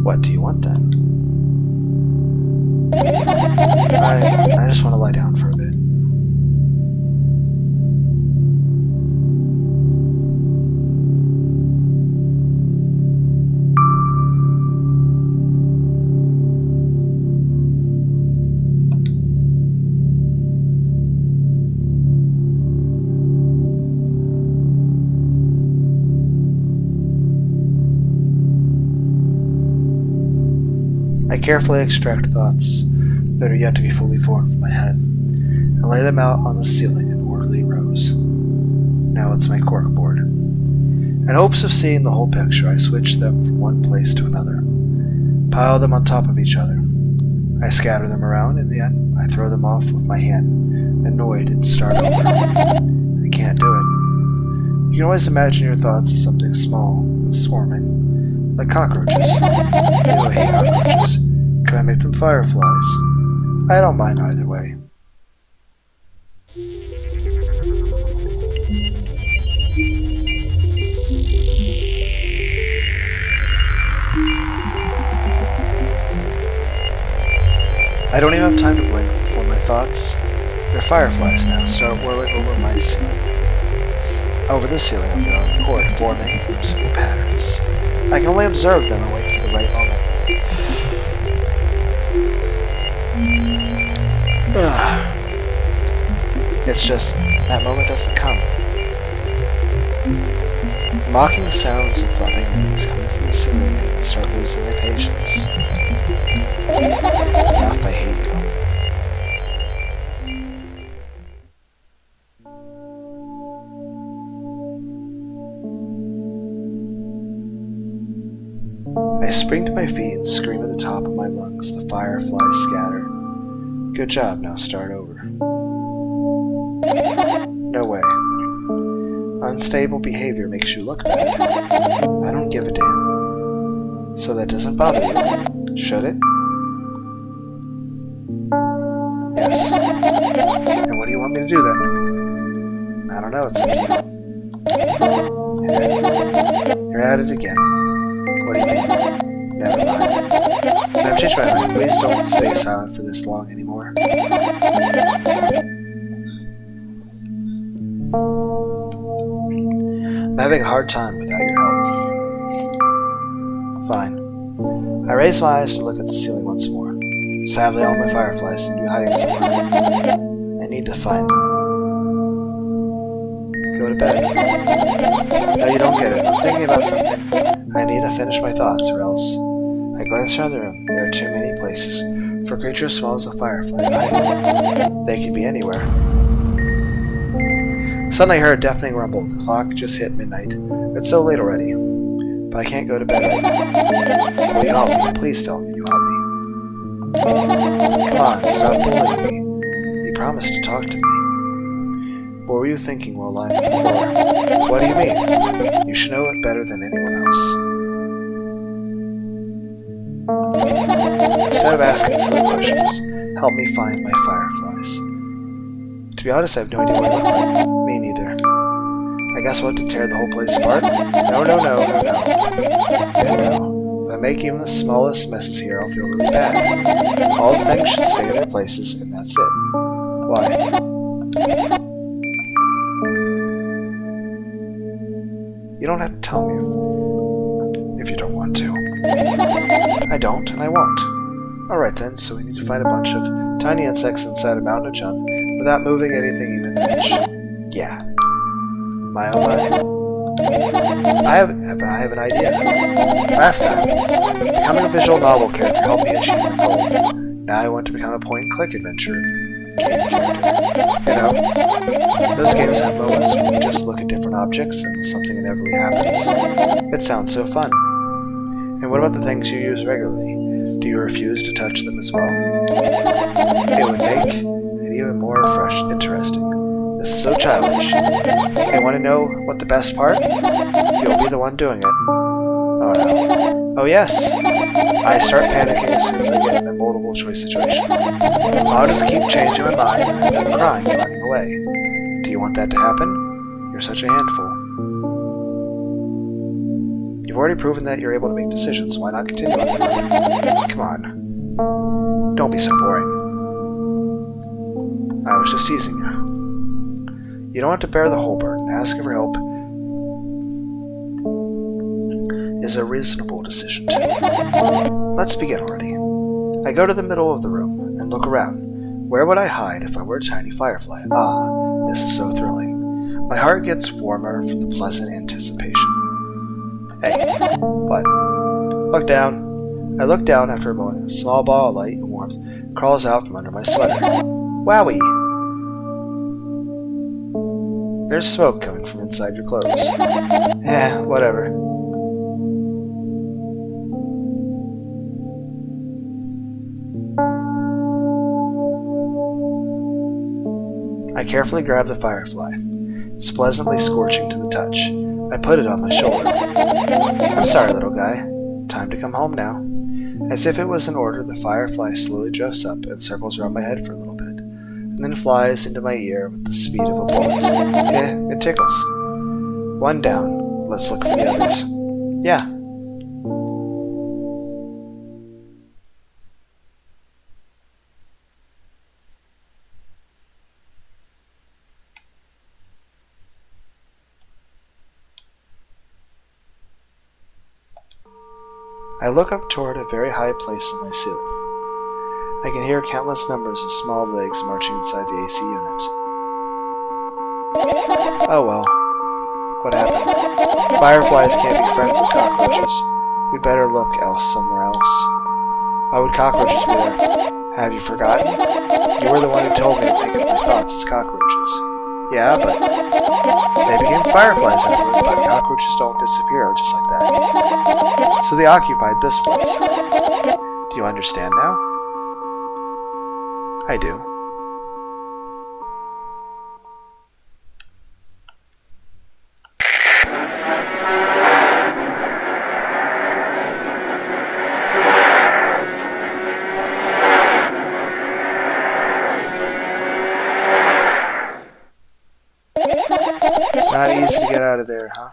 What do you want then? I just want to lie down for a bit. I carefully extract thoughts that are yet to be fully formed from my head, and lay them out on the ceiling in orderly rows. Now it's my corkboard. In hopes of seeing the whole picture, I switch them from one place to another, pile them on top of each other. I scatter them around, in the end, I throw them off with my hand, annoyed, and start over. I can't do it. You can always imagine your thoughts as something small and swarming, like cockroaches. Ew, I hate cockroaches. Can I make them fireflies? I don't mind either way. I don't even have time to blink before my thoughts, they're fireflies now, start whirling over my ceiling. Over the ceiling up there on the cord, forming simple patterns. I can only observe them and wait for the right moment. It's just, that moment doesn't come. Mocking sounds of flapping wings coming from the ceiling make me start losing my patience. Enough, I hate you. I spring to my feet and scream at the top of my lungs. The fireflies scatter. Good job, now start over. No way. Unstable behavior makes you look bad. I don't give a damn. So that doesn't bother you, should it? Yes. And what do you want me to do then? I don't know, it's up to you. Hey, you're at it again. What do you mean? Never mind. I've changed my mind. Please don't stay silent for this long anymore. I'm having a hard time without your help. Fine. I raise my eyes to look at the ceiling once more. Sadly, all my fireflies seem to be hiding somewhere. I need to find them. Go to bed. No, you don't get it. I'm thinking about something. I need to finish my thoughts, or else. I glance around the room. There are too many places for a creature as small as a firefly to hide. They could be anywhere. Suddenly I heard a deafening rumble. The clock just hit midnight. It's so late already. But I can't go to bed right now. Will you help me? Please tell me you help me. Come on, stop bullying me. You promised to talk to me. What were you thinking while lying on the floor? What do you mean? You should know it better than anyone else. Instead of asking silly questions, help me find my fireflies. To be honest, I have no idea what I look like. Me neither. I guess we'll have to tear the whole place apart. No, no, no, no, no. Yeah, no. If I make even the smallest messes here, I'll feel really bad. All the things should stay in their places, and that's it. Why? You don't have to tell me if you don't want to. I don't, and I won't. Alright then, so we need to find a bunch of tiny insects inside a mountain of junk without moving anything even an inch. Yeah. My oh my. I have an idea. Last time, becoming a visual novel character helped me achieve my goal. Now I want to become a point-and-click adventure game character. You know, those games have moments where you just look at different objects and something inevitably happens. It sounds so fun. And what about the things you use regularly? Do you refuse to touch them as well? It would make it even more interesting. This is so childish. You want to know what the best part? You'll be the one doing it. Oh no. Oh yes. I start panicking as soon as I get in a multiple choice situation. I'll just keep changing my mind and end up crying and running away. Do you want that to happen? You're such a handful. You've already proven that you're able to make decisions. Why not continue on? Come on. Don't be so boring. I was just teasing you. You don't have to bear the whole burden. Asking for help is a reasonable decision, too. Let's begin already. I go to the middle of the room and look around. Where would I hide if I were a tiny firefly? Ah, this is so thrilling. My heart gets warmer from the pleasant anticipation. Hey, what? Look down. I look down after a moment, and a small ball of light and warmth crawls out from under my sweater. Wowie! There's smoke coming from inside your clothes. Whatever. I carefully grab the firefly. It's pleasantly scorching to the touch. I put it on my shoulder. I'm sorry, little guy. Time to come home now. As if it was an order, the firefly slowly drifts up and circles around my head for a little bit, and then flies into my ear with the speed of a bullet. It tickles. One down. Let's look for the others. Yeah. I look up toward a very high place in my ceiling. I can hear countless numbers of small legs marching inside the AC unit. Oh well. What happened? Fireflies can't be friends with cockroaches. We'd better look somewhere else. Why would cockroaches be there? Have you forgotten? You were the one who told me to think of my thoughts as cockroaches. Yeah, but they became fireflies afterward, but cockroaches don't disappear just like that. So they occupied this place. Do you understand now? I do. It's not easy to get out of there, huh?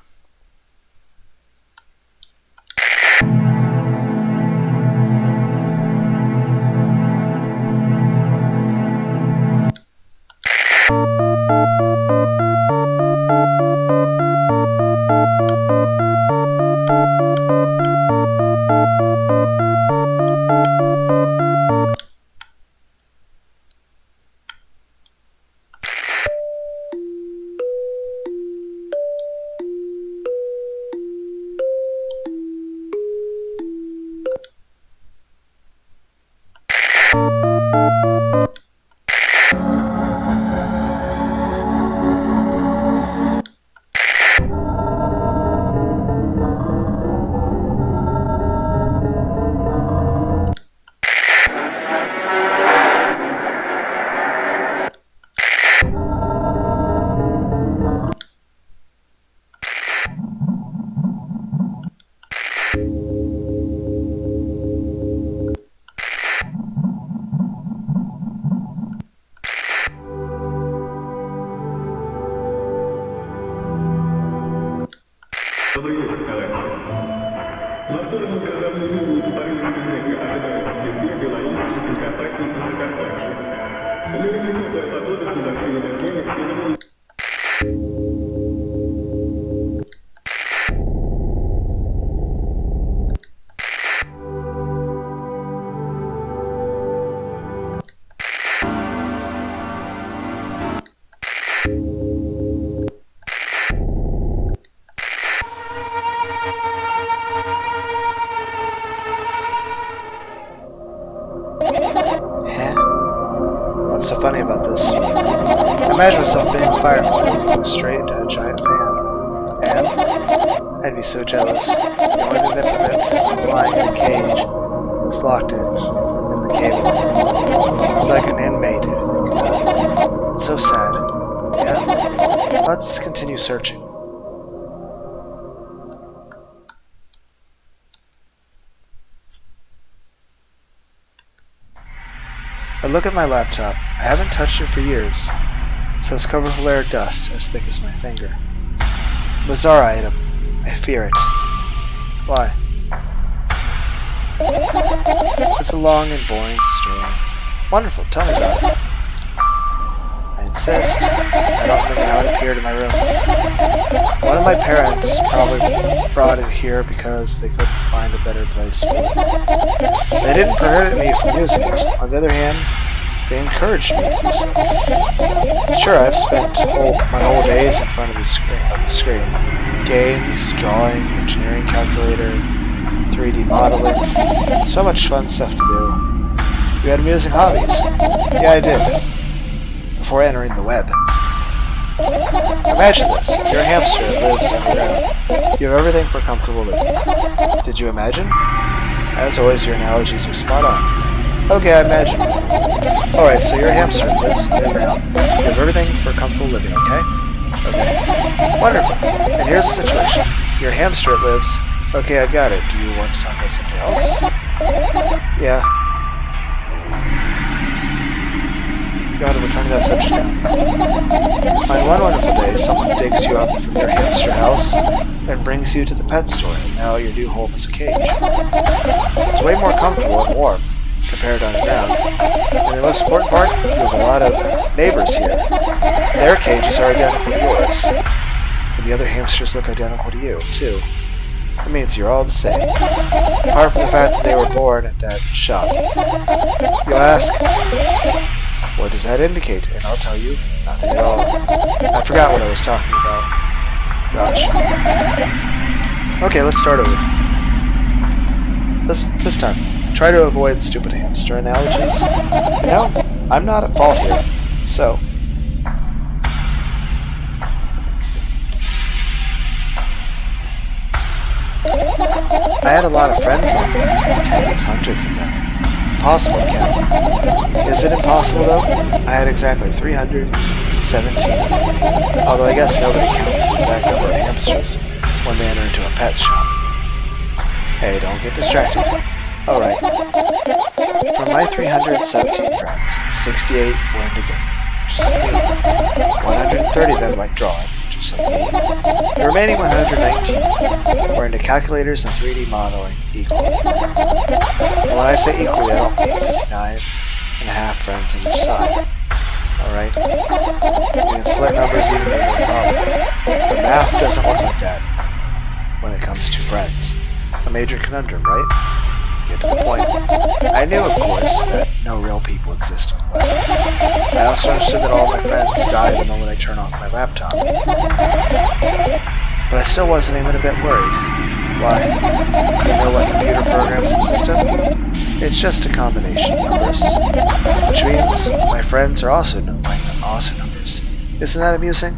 What's so funny about this? I imagine myself being a firefly looking straight into a giant fan. And I'd be so jealous. The only thing that prevents it from flying in a cage is locked in the cable. It's like an inmate if you think about it. It's so sad. Yeah. Let's continue searching. I look at my laptop. I haven't touched it for years, so it's covered with a layer of dust as thick as my finger. A bizarre item. I fear it. Why? It's a long and boring story. Wonderful, tell me about it. I insist. I don't remember how it appeared in my room. One of my parents probably brought it here because they couldn't find a better place for it. They didn't prohibit me from using it. On the other hand, they encouraged me to do so. Sure, I've spent my whole days in front of the screen. Games, drawing, engineering calculator, 3D modeling. So much fun stuff to do. You had amusing hobbies. Yeah, I did. Before entering the web. Imagine this. You're a hamster that lives underground. You have everything for comfortable living. Did you imagine? As always, your analogies are spot on. Okay, I imagine. Alright, so you're a hamster that lives underground. You have everything for comfortable living, okay? Okay. Wonderful. And here's the situation. You're a hamster that lives... Okay, I got it. Do you want to talk about something else? Yeah. God, we're turning that subject down. On one wonderful day, someone digs you up from your hamster house and brings you to the pet store, and now your new home is a cage. It's way more comfortable and warm compared to underground. And the most important part, you have a lot of neighbors here. Their cages are identical to yours. And the other hamsters look identical to you, too. That means you're all the same. Apart from the fact that they were born at that shop. You'll ask, what does that indicate? And I'll tell you, nothing at all. I forgot what I was talking about. Gosh. Okay, let's start over. This time, try to avoid stupid hamster analogies. You know, I'm not at fault here, so... I had a lot of friends on there, tens, hundreds of them. Impossible to count. Is it impossible, though? I had exactly 317 of them. Although I guess nobody counts the exact number of hamsters when they enter into a pet shop. Hey, don't get distracted. Alright. From my 317 friends, 68 were into gaming, just like me. 130 of them like drawing, just like me. The remaining 119 were into calculators and 3D modeling equally. And when I say equally, I don't mean 59 and a half friends on each side. Alright? You can split numbers even make no problem. But math doesn't work like that when it comes to friends. A major conundrum, right? Get to the point. I knew, of course, that no real people exist on the web. I also understood that all my friends die the moment I turn off my laptop. But I still wasn't even a bit worried. Why? Do you know what computer programs exist of? It's just a combination of numbers. Which means my friends are also numbers. Isn't that amusing?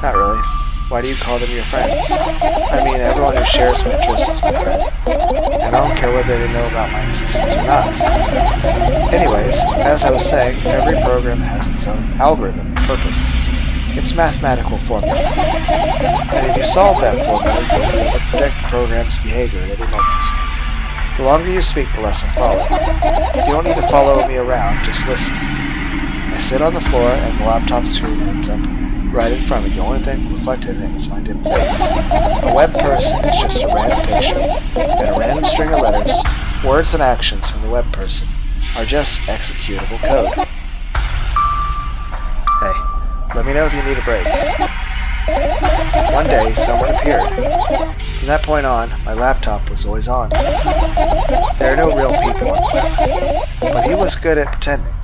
Not really. Why do you call them your friends? I mean, everyone who shares my interests is my friend. And I don't care whether they know about my existence or not. Anyways, as I was saying, every program has its own algorithm and purpose. It's mathematical formula. And if you solve that formula, you'll be able to predict the program's behavior at any moment. The longer you speak, the less I follow. You don't need to follow me around, just listen. I sit on the floor and the laptop screen ends up right in front of me. The only thing reflected in it is my dim face. A web person is just a random picture and a random string of letters. Words and actions from the web person are just executable code. Let me know if you need a break. One day, someone appeared. From that point on, my laptop was always on. There are no real people on the web, but he was good at pretending.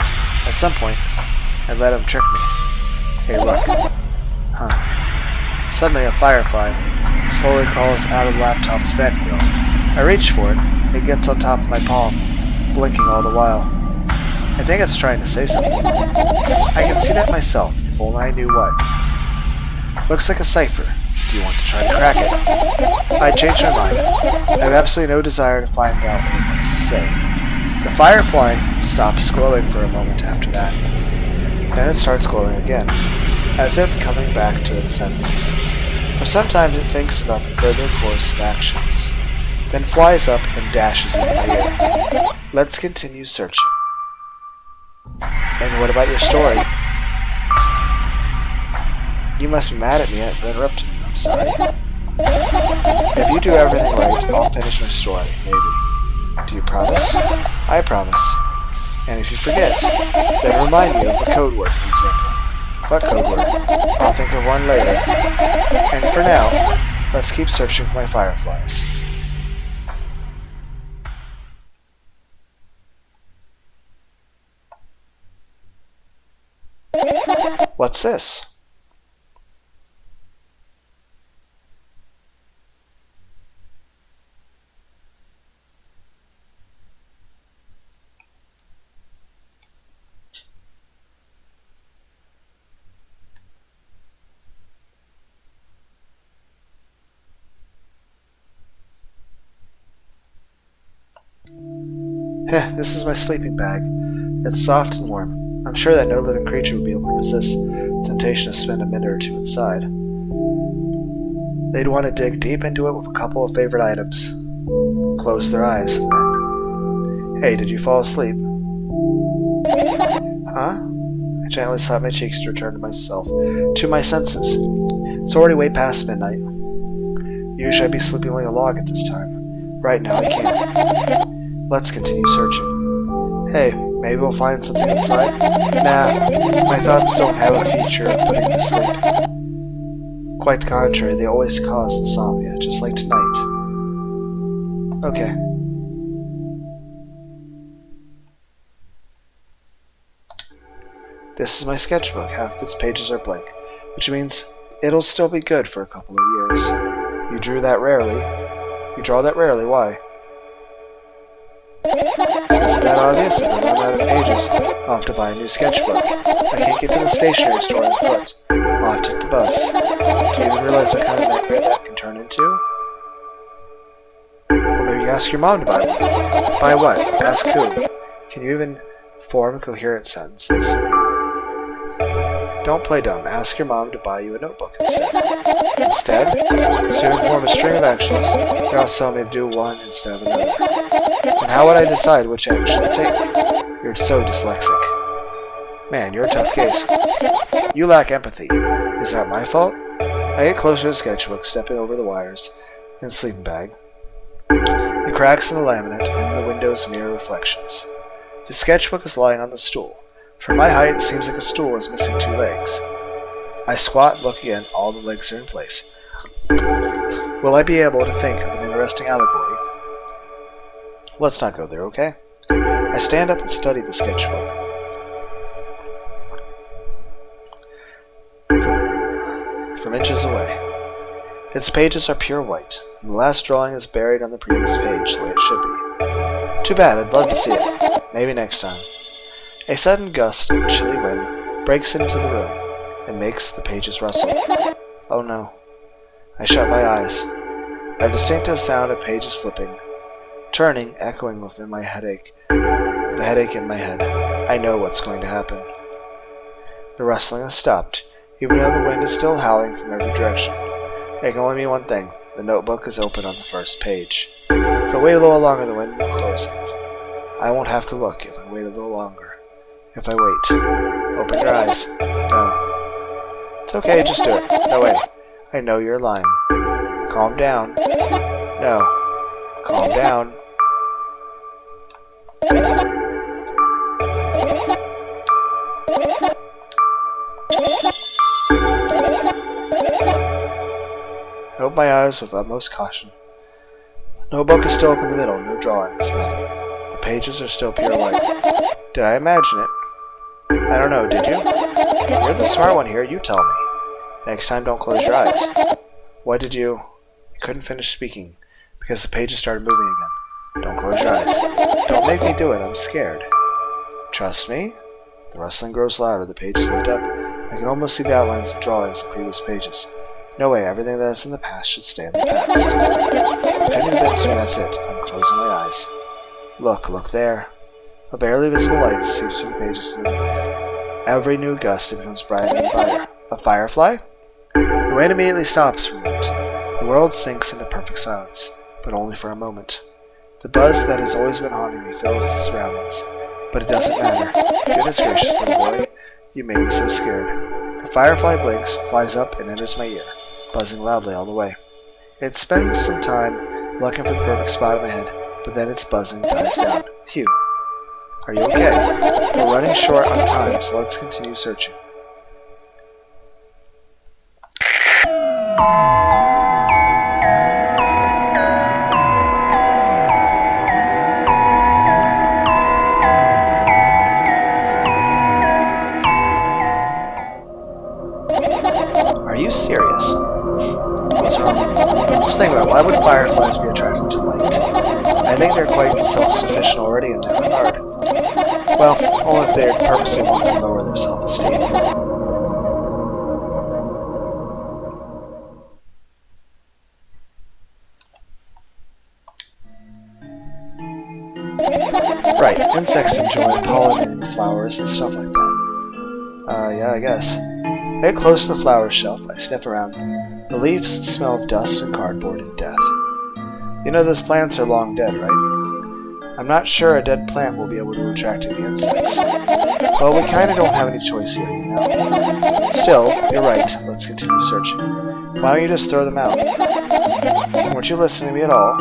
At some point, I let him trick me. Hey, look. Huh. Suddenly, a firefly slowly crawls out of the laptop's vent grill. I reach for it. It gets on top of my palm, blinking all the while. I think it's trying to say something. I can see that myself, if only I knew what. Looks like a cipher. Do you want to try to crack it? I changed my mind. I have absolutely no desire to find out what it wants to say. The firefly stops glowing for a moment after that. Then it starts glowing again, as if coming back to its senses. For some time it thinks about the further course of actions, then flies up and dashes into my ear. Let's continue searching. And what about your story? You must be mad at me for interrupting you. I'm sorry. If you do everything right, I'll finish my story, maybe. Do you promise? I promise. And if you forget, then remind me of the code word, for example. What code word? I'll think of one later. And for now, let's keep searching for my fireflies. What's this? This is my sleeping bag. It's soft and warm. I'm sure that no living creature would be able to resist the temptation to spend a minute or two inside. They'd want to dig deep into it with a couple of favorite items. Close their eyes, and then... Hey, did you fall asleep? Huh? I gently slapped my cheeks to return to myself, to my senses. It's already way past midnight. Usually I'd be sleeping like a log at this time. Right now I can't. Let's continue searching. Hey, maybe we'll find something inside? Nah, my thoughts don't have a feature of putting me to sleep. Quite the contrary, they always cause insomnia, just like tonight. Okay. This is my sketchbook. Half of its pages are blank, which means it'll still be good for a couple of years. You drew that rarely. You draw that rarely, why? Isn't that obvious? If I run out of pages, I'll have to buy a new sketchbook. I can't get to the stationery store on foot. I'll have to hit the bus. Do you even realize what kind of nightmare that can turn into? Well, maybe ask your mom to buy one. Buy what? Ask who? Can you even form coherent sentences? Don't play dumb. Ask your mom to buy you a notebook instead. Instead? So you can form a string of actions. You're also telling me to do one instead of another. And how would I decide which action to take? You're so dyslexic. Man, you're a tough case. You lack empathy. Is that my fault? I get closer to the sketchbook, stepping over the wires and sleeping bag. The cracks in the laminate and the windows mirror reflections. The sketchbook is lying on the stool. For my height, it seems like a stool is missing two legs. I squat and look again. All the legs are in place. Will I be able to think of an interesting allegory? Let's not go there, okay? I stand up and study the sketchbook. From inches away. Its pages are pure white, and the last drawing is buried on the previous page the way it should be. Too bad, I'd love to see it. Maybe next time. A sudden gust of chilly wind breaks into the room and makes the pages rustle. Oh no. I shut my eyes. A distinctive sound of pages flipping, turning, echoing within my headache. The headache in my head. I know what's going to happen. The rustling has stopped, even though the wind is still howling from every direction. It can only mean one thing. The notebook is open on the first page. If I wait a little longer, the wind will close it. I won't have to look if I wait a little longer. If I wait. Open your eyes. No. It's okay, just do it. No way. I know you're lying. Calm down. No. Calm down. opened my eyes with utmost caution. The notebook is still up in the middle, no drawings, nothing. The pages are still pure white. Did I imagine it? I don't know, did you? You're the smart one here, you tell me. Next time, don't close your eyes. What did you... I couldn't finish speaking, because the pages started moving again. Don't close your eyes. Don't make me do it, I'm scared. Trust me? The rustling grows louder, the pages lift up. I can almost see the outlines of drawings in previous pages. No way, everything that's in the past should stay in the past. Can you convince me that's it? I'm closing my eyes. Look there. A barely visible light seeps through the pages with every new gust. It becomes brighter and brighter. A firefly? The rain immediately stops for a moment. The world sinks into perfect silence, but only for a moment. The buzz that has always been haunting me fills the surroundings, but it doesn't matter. Goodness gracious, little boy, you made me so scared. The firefly blinks, flies up, and enters my ear, buzzing loudly all the way. It spends some time looking for the perfect spot in my head, but then its buzzing dies down. Phew. Are you okay? We're running short on time, so let's continue searching. Are you serious? What's wrong? Just think about it. Why would fireflies be attracted to light? I think they're quite self-sufficient already in that regard. Well, only if they purposely want to lower their self-esteem. Right, insects enjoy pollinating the flowers and stuff like that. Yeah, I guess. I get close to the flower shelf, I sniff around. The leaves smell of dust and cardboard and death. You know those plants are long dead, right? I'm not sure a dead plant will be able to attract the insects. Well, we kinda don't have any choice here, you know? Still, you're right, let's continue searching. Why don't you just throw them out? Weren't you listening to me at all?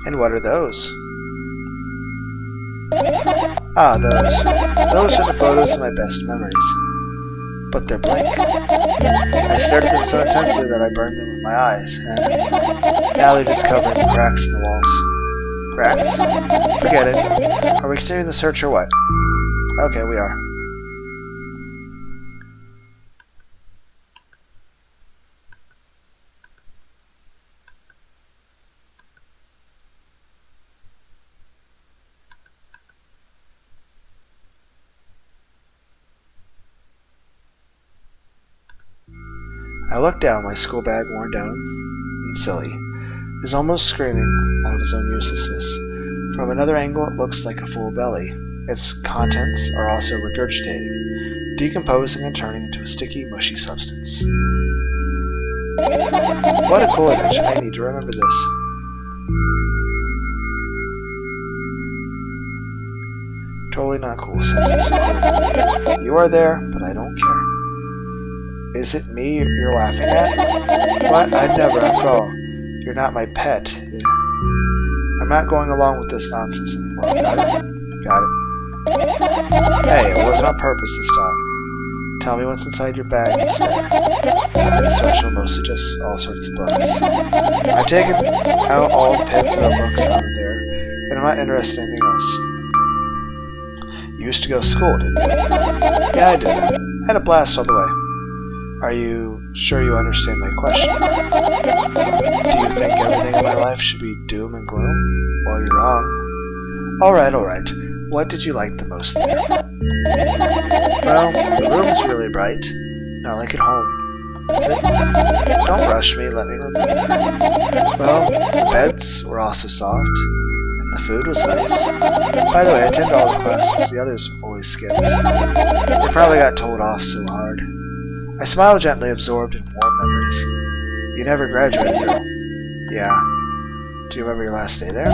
And what are those? Ah, those. Those are the photos of my best memories. But they're blank. I stared at them so intensely that I burned them with my eyes, and now they're just covering the cracks in the walls. Cracks? Forget it. Are we continuing the search or what? Okay, we are. I looked down, my school bag worn down and silly. Is almost screaming out of his own uselessness. From another angle, it looks like a full belly. Its contents are also regurgitating, decomposing and turning into a sticky, mushy substance. What a cool image. I need to remember this. Totally not cool, Simpsons. You are there, but I don't care. Is it me you're laughing at? What? I'd never, after all. You're not my pet. I'm not going along with this nonsense anymore. Got it? Got it. Hey, it wasn't on purpose this time. Tell me what's inside your bag instead. Nothing special, mostly just all sorts of books. I've taken out all the pens and books out of there, and I'm not interested in anything else. You used to go to school, didn't you? Yeah, I did. I had a blast all the way. Are you sure you understand my question? Do you think everything in my life should be doom and gloom? Well, you're wrong. Alright. What did you like the most there? Well, the room's really bright. Not like at home. That's it. Don't rush me, let me remember. Well, the beds were also soft, and the food was nice. By the way, I attended all the classes the others always skipped. They probably got told off so hard. I smiled gently, absorbed in warm memories. You never graduated, though. Yeah. Do you remember your last day there?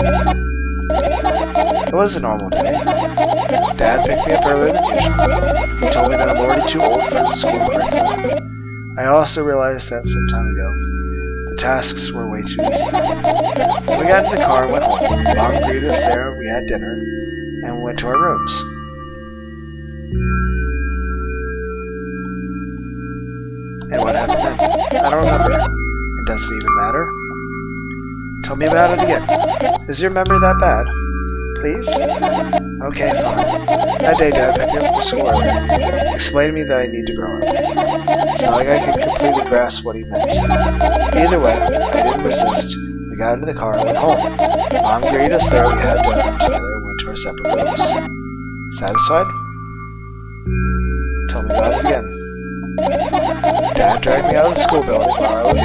It was a normal day. Dad picked me up earlier than usual. He told me that I'm already too old for the school curriculum. I also realized that some time ago. The tasks were way too easy. We got into the car and went home. Mom greeted us there, we had dinner, and we went to our rooms. And what happened then? I don't remember. It doesn't even matter. Tell me about it again. Is your memory that bad? Please? Okay, fine. That day, Dad picked me up from school early, explained to me that I need to grow up. It's not like I could completely grasp what he meant. Either way, I didn't resist. We got into the car and went home. Mom greeted us there, we had dinner together, and went to our separate rooms. Satisfied? Tell me about it again. Dad dragged me out of the school building while I was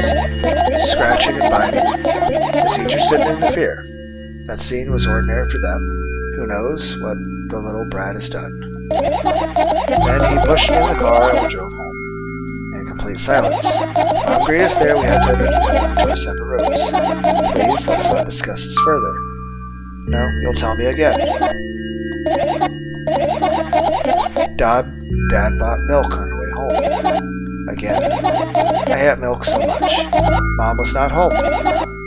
scratching and biting. The teachers didn't interfere. That scene was ordinary for them. Who knows what the little brat has done. Then he pushed me in the car and we drove home. In complete silence. Mom greeted us there, we had dinner together to our separate rooms. Please, let's not discuss this further. No, you'll tell me again. Dad bought milk on her way home. Again. I hate milk so much. Mom was not home.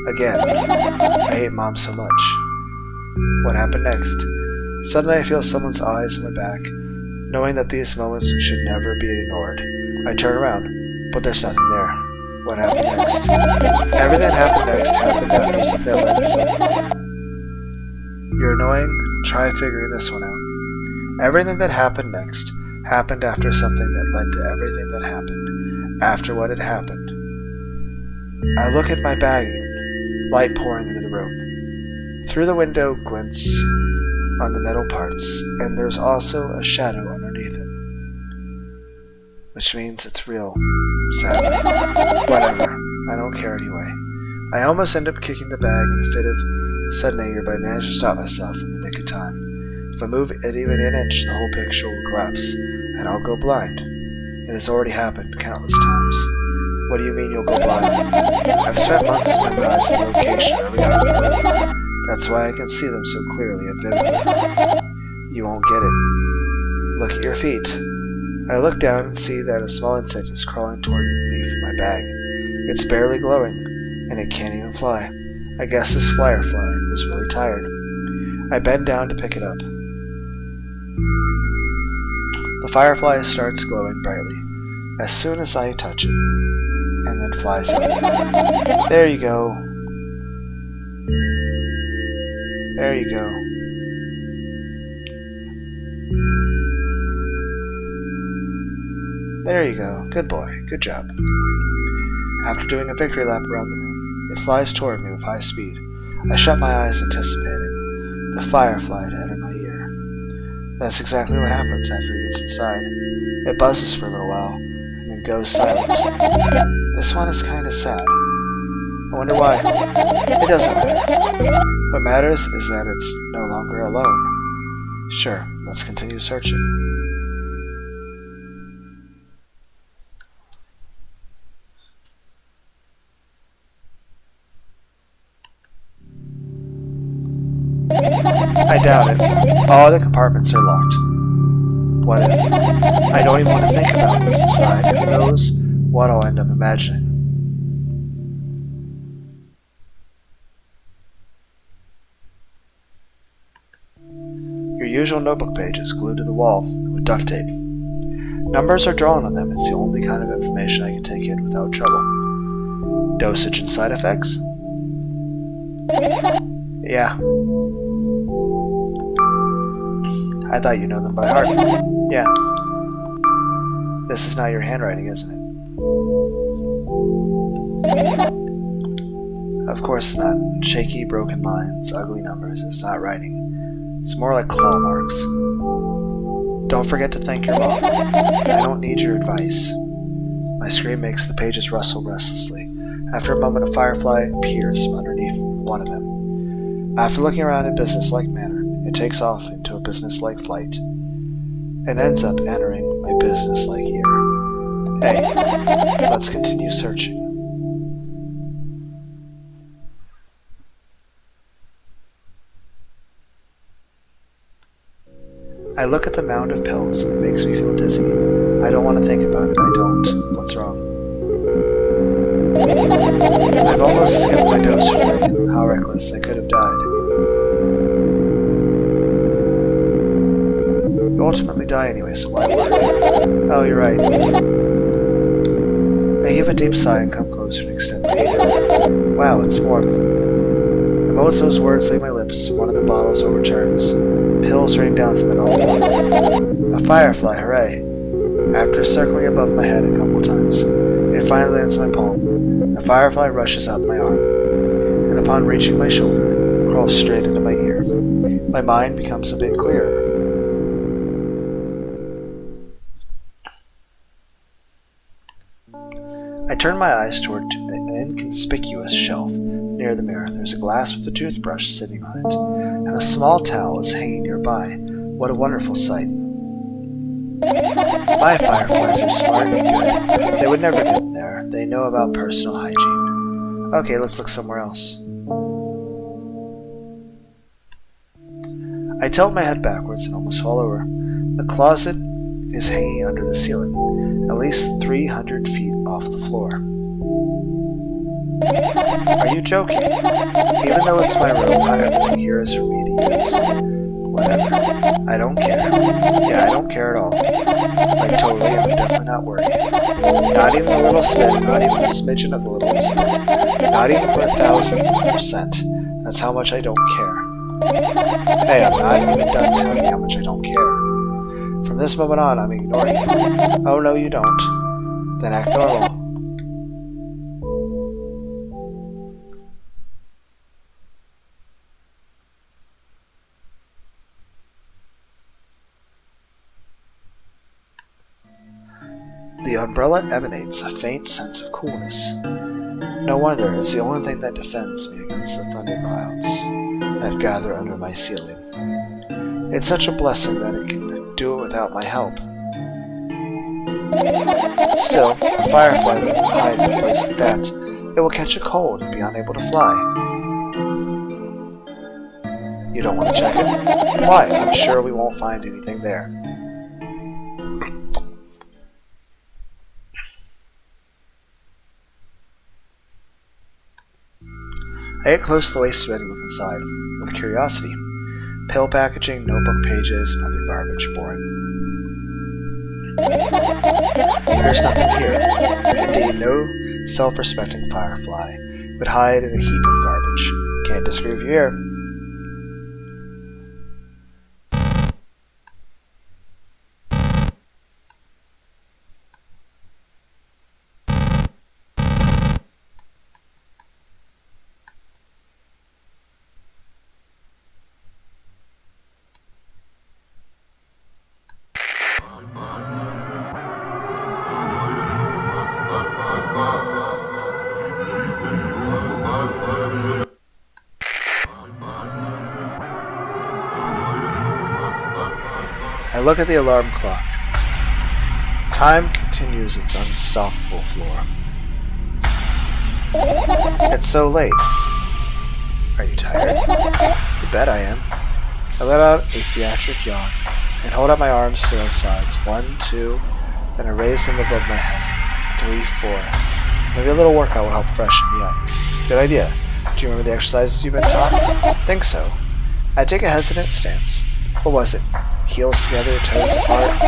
Again. I hate Mom so much. What happened next? Suddenly I feel someone's eyes on my back. Knowing that these moments should never be ignored, I turn around, but there's nothing there. What happened next? Everything that happened next happened after something that led to something. You're annoying? Try figuring this one out. Everything that happened next happened after something that led to everything that happened after what had happened. I look at my bag again, light pouring into the room. Through the window glints on the metal parts, and there's also a shadow underneath it. Which means it's real, sadly. Whatever, I don't care anyway. I almost end up kicking the bag in a fit of sudden anger, but I manage to stop myself in the nick of time. If I move it even an inch, the whole picture will collapse, and I'll go blind. It has already happened countless times. What do you mean you'll go blind? I've spent months memorizing the location every item. That's why I can see them so clearly and vividly. You won't get it. Look at your feet. I look down and see that a small insect is crawling toward me from my bag. It's barely glowing, and it can't even fly. I guess this firefly is really tired. I bend down to pick it up. The firefly starts glowing brightly as soon as I touch it, and then flies up. There you go. There you go. There you go. Good boy. Good job. After doing a victory lap around the room, it flies toward me with high speed. I shut my eyes, anticipating the firefly to enter my ear. That's exactly what happens after it gets inside. It buzzes for a little while, and then goes silent. This one is kind of sad. I wonder why. It doesn't matter. What matters is that it's no longer alone. Sure, let's continue searching. I doubt it. All the compartments are locked. What if? I don't even want to think about what's inside. Who knows what I'll end up imagining. Your usual notebook pages glued to the wall with duct tape. Numbers are drawn on them. It's the only kind of information I can take in without trouble. Dosage and side effects? Yeah. I thought you know them by heart. Yeah. This is not your handwriting, isn't it? Of course not. Shaky, broken lines, ugly numbers. It's not writing. It's more like claw marks. Don't forget to thank your mom. I don't need your advice. My scream makes the pages rustle restlessly. After a moment, a firefly appears from underneath one of them. After looking around in a business-like manner, it takes off into a business-like flight and ends up entering my business-like ear. Hey, let's continue searching. I look at the mound of pills and it makes me feel dizzy. I don't want to think about it. I don't. What's wrong? I've almost skipped my dose really. How reckless. I could have died. You ultimately die anyway, so why worry? Oh, you're right. I heave a deep sigh and come closer and extend my hand. Wow, it's warm. The moment those words leave my lips, one of the bottles overturns. Pills rain down from it all along. A firefly, hooray! After circling above my head a couple times, it finally lands my palm. The firefly rushes up my arm, and upon reaching my shoulder, crawls straight into my ear. My mind becomes a bit clearer. I turn my eyes toward an inconspicuous shelf near the mirror. There's a glass with a toothbrush sitting on it, and a small towel is hanging nearby. What a wonderful sight. My fireflies are smart and good. They would never get in there. They know about personal hygiene. Okay, let's look somewhere else. I tilt my head backwards and almost fall over. The closet is hanging under the ceiling, at least 300 feet off the floor. Are you joking? Even though it's my room, not everything here is for me to use. Whatever. I don't care. Yeah, I don't care at all. Like, totally, I'm definitely not worried. Not even a little smidge, not even a smidgen of a little smidge. Not even for 1,000%. That's how much I don't care. Hey, I'm not even done telling you how much I don't care. From this moment on, I'm ignoring you. Oh, no, you don't. Then act normal. The umbrella emanates a faint sense of coolness. No wonder, it's the only thing that defends me against the thunderclouds that gather under my ceiling. It's such a blessing that it can do it without my help. Still, a firefly wouldn't hide in a place like that. It will catch a cold and be unable to fly. You don't want to check it? Why? I'm sure we won't find anything there. I get close to the waste bin and look inside, with curiosity. Pill packaging, notebook pages, and other garbage. Boring. There's nothing here. Indeed, no self-respecting firefly would hide in a heap of garbage. Can't disprove you here. I look at the alarm clock. Time continues its unstoppable flow. It's so late. Are you tired? You bet I am. I let out a theatric yawn and hold out my arms to my sides. 1, 2, then I raise them above my head. 3, 4. Maybe a little workout will help freshen me up. Good idea. Do you remember the exercises you've been taught? Think so. I take a hesitant stance. What was it? Heels together, toes apart?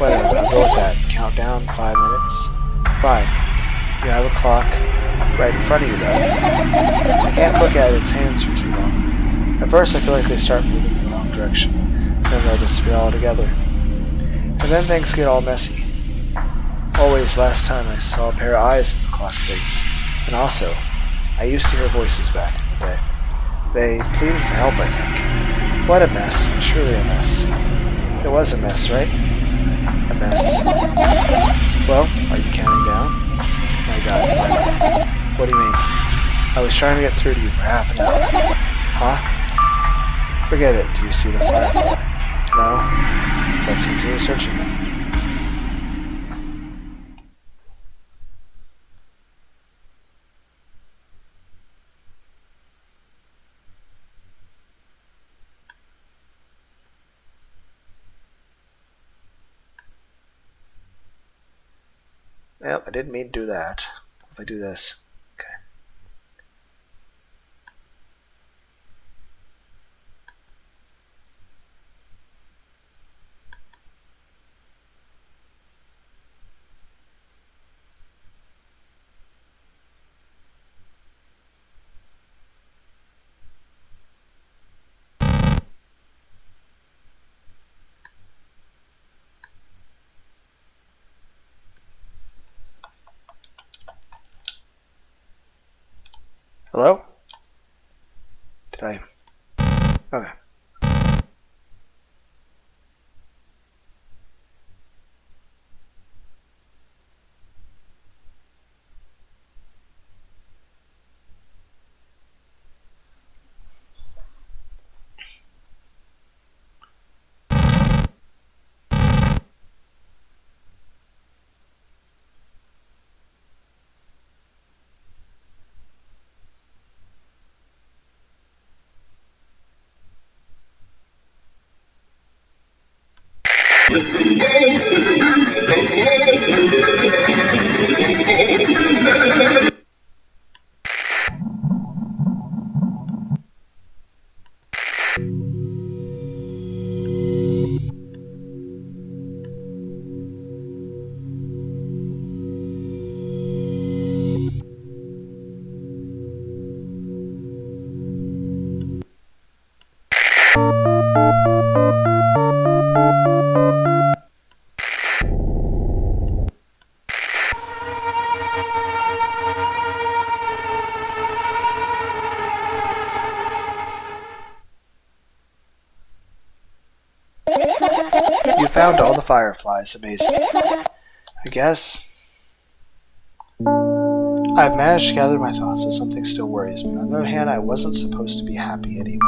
Whatever, I'll go with that. Countdown, 5 minutes. Fine. You have a clock right in front of you, though. I can't look at its hands for too long. At first, I feel like they start moving in the wrong direction. Then they'll disappear altogether. And then things get all messy. Always, last time I saw a pair of eyes in the clock face. And also, I used to hear voices back in the day. They pleaded for help, I think. What a mess. Truly a mess. It was a mess, right? A mess. Well, are you counting down? My God, finally. What do you mean? I was trying to get through to you for half an hour. Huh? Forget it. Do you see the firefly? No? Let's continue searching then. Yep, I didn't mean to do that. If I do this. Okay. Hello? Did I? Okay. You found all the fireflies. Amazing. I guess I've managed to gather my thoughts, but something still worries me. On the other hand, I wasn't supposed to be happy anyway.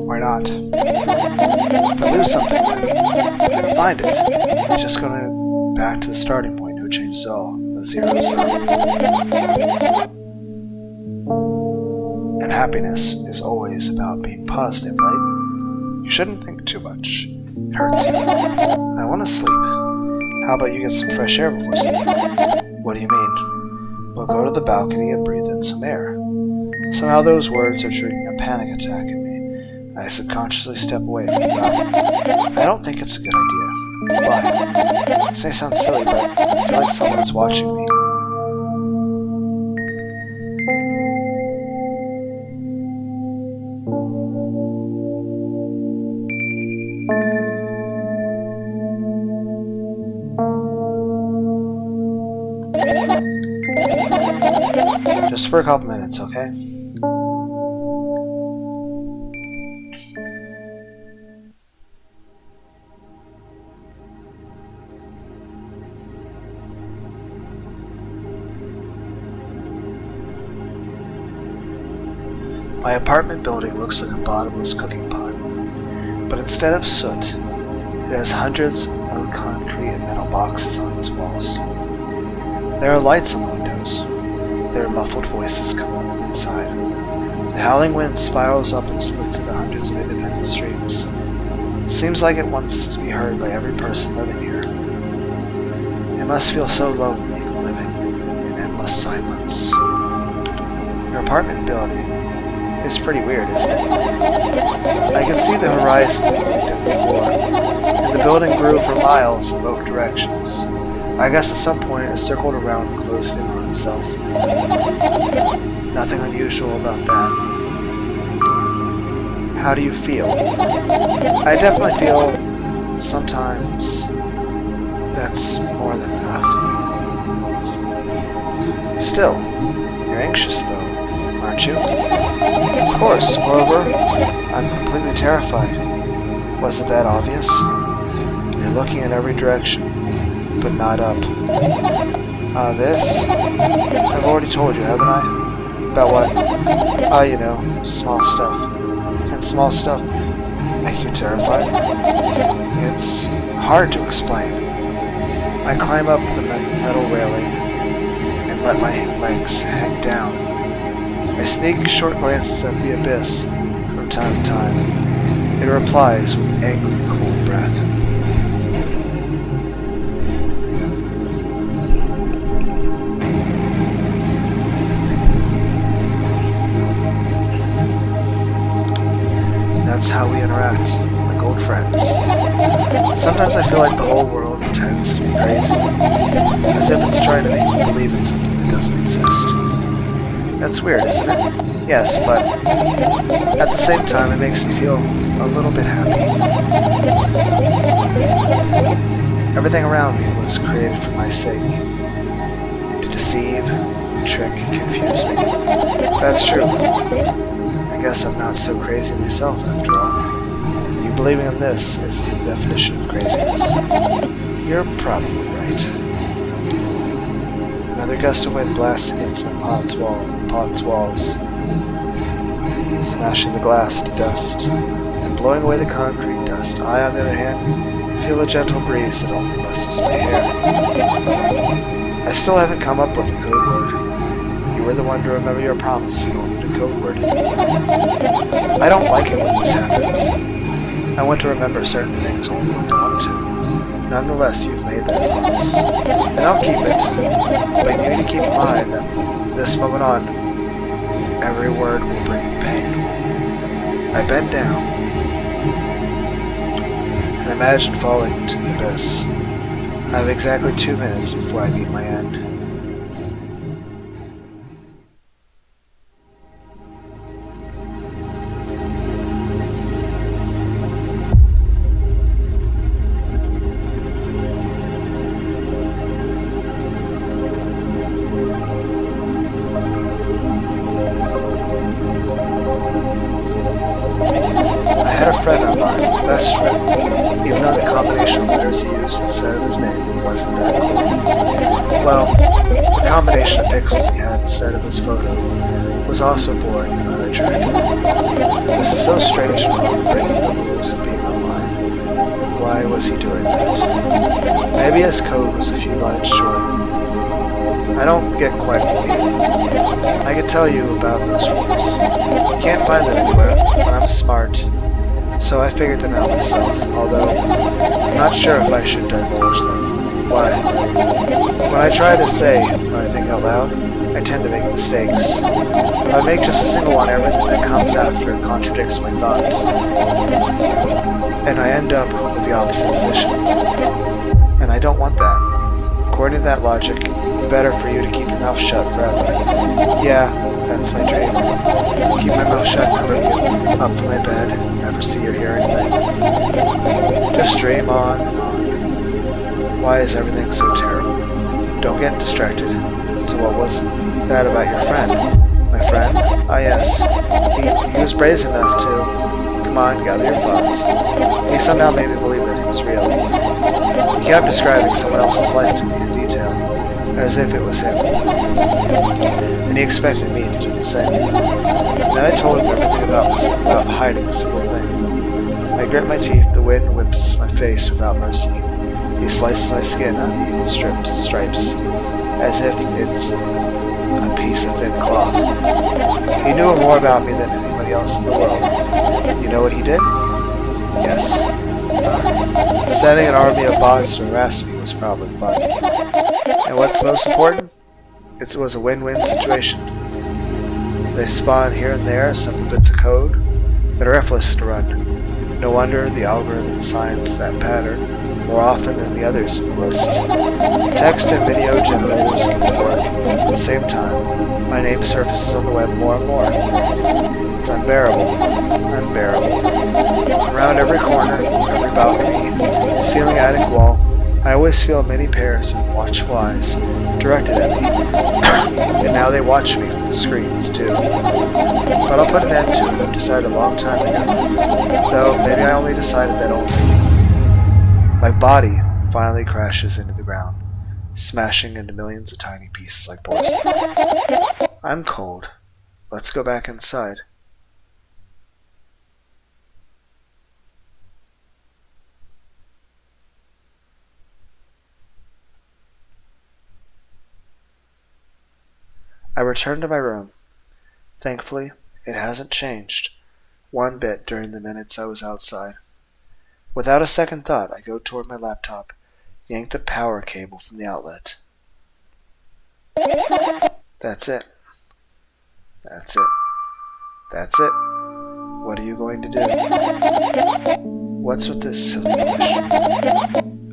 Why not? If I lose something, then find it. It's just going back to the starting point. No change at all. The zero sum. And happiness is always about being positive, right? You shouldn't think too much. It hurts you. I want to sleep. How about you get some fresh air before sleep? What do you mean? We'll go to the balcony and breathe in some air. Somehow those words are triggering a panic attack in me. I subconsciously step away from the balcony. I don't think it's a good idea. Why? This may sound silly, but I feel like someone is watching me. Just for a couple minutes, okay? My apartment building looks like a bottomless cooking pot, but instead of soot, it has hundreds of concrete and metal boxes on its walls. There are lights on the windows. There are muffled voices coming from inside. The howling wind spirals up and splits into hundreds of independent streams. Seems like it wants to be heard by every person living here. It must feel so lonely living in endless silence. Your apartment building is pretty weird, isn't it? I can see the horizon before, and the building grew for miles in both directions. I guess at some point it circled around and closed in on itself. Nothing unusual about that. How do you feel? I definitely feel sometimes that's more than enough. Still, you're anxious though, aren't you? Of course, moreover, I'm completely terrified. Wasn't that obvious? You're looking in every direction, but not up. This? I've already told you, haven't I? About what? You know, small stuff. And small stuff make you terrified? It's hard to explain. I climb up the metal railing and let my legs hang down. I sneak short glances at the abyss from time to time. It replies with angry, cold breath. That's how we interact, like old friends. Sometimes I feel like the whole world pretends to be crazy, as if it's trying to make me believe in something that doesn't exist. That's weird, isn't it? Yes, but at the same time it makes me feel a little bit happy. Everything around me was created for my sake. To deceive, trick confused me. That's true. I guess I'm not so crazy myself after all. You believing in this is the definition of craziness. You're probably right. Another gust of wind blasts against my pod's walls, smashing the glass to dust and blowing away the concrete dust. I, on the other hand, feel a gentle breeze that only rustles my hair. I still haven't come up with a code word. You were the one to remember your promise and only a code word. I don't like it when this happens. I want to remember certain things only when I want to. Nonetheless, you've made that promise, and I'll keep it. But you need to keep in mind that from this moment on, every word will bring you pain. I bend down and imagine falling into the abyss. I have exactly 2 minutes before I meet my end. Best friend, even though the combination of letters he used instead of his name wasn't that cool. Well, the combination of pixels he had instead of his photo was also boring and unattractive. This is so strange and wrong, breaking the rules of being online. Why was he doing that? Maybe his code was a few lines short. I don't get quite what you mean. I could tell you about those rules. You can't find them anywhere, but I'm smart. So I figured them out myself, although I'm not sure if I should divulge them. Why? When I try to say what I think out loud, I tend to make mistakes. If I make just a single one, everything that comes after it contradicts my thoughts. And I end up with the opposite position. And I don't want that. According to that logic, it'd be better for you to keep your mouth shut forever. Yeah, that's my dream. Keep my mouth shut, never get up from my bed, never see or hear anything. Just dream on and on. Why is everything so terrible? Don't get distracted. So what was that about your friend? My friend? Ah, yes. He was brazen enough to... Come on, gather your thoughts. He somehow made me believe that he was real. He kept describing someone else's life to me in detail, as if it was him. And he expected me to do the same. And then I told him everything about myself without hiding a single thing. I grit my teeth, the wind whips my face without mercy. He slices my skin on even stripes, as if it's a piece of thin cloth. He knew more about me than anybody else in the world. You know what he did? Yes. Sending an army of bots to harass me was probably fun. And what's most important? It was a win-win situation. They spawn here and there simple bits of code that are effortless to run. No wonder the algorithm assigns that pattern more often than the others in the list. Text and video generators get to work at the same time. My name surfaces on the web more and more. It's unbearable. Around every corner, every balcony, ceiling, attic, wall, I always feel many pairs of watchful eyes directed at me. And now they watch me from the screens, too. But I'll put an end to it, I've decided a long time ago. Though, maybe I only decided that only. My body finally crashes into the ground, smashing into millions of tiny pieces like porcelain. I'm cold. Let's go back inside. I return to my room. Thankfully, it hasn't changed one bit during the minutes I was outside. Without a second thought, I go toward my laptop, yank the power cable from the outlet. That's it. What are you going to do? What's with this silly wish?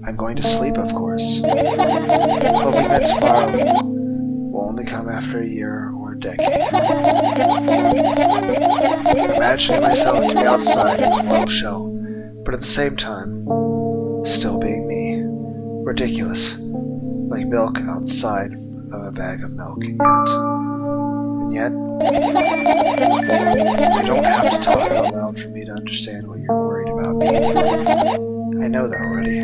I'm going to sleep, of course. Hoping that tomorrow will only come after a year or a decade. Imagining myself to be outside in a mortal shell, but at the same time, still being me. Ridiculous. Like milk outside of a bag of milk, and yet, you don't have to talk out loud for me to understand what you're worried about me. I know that already.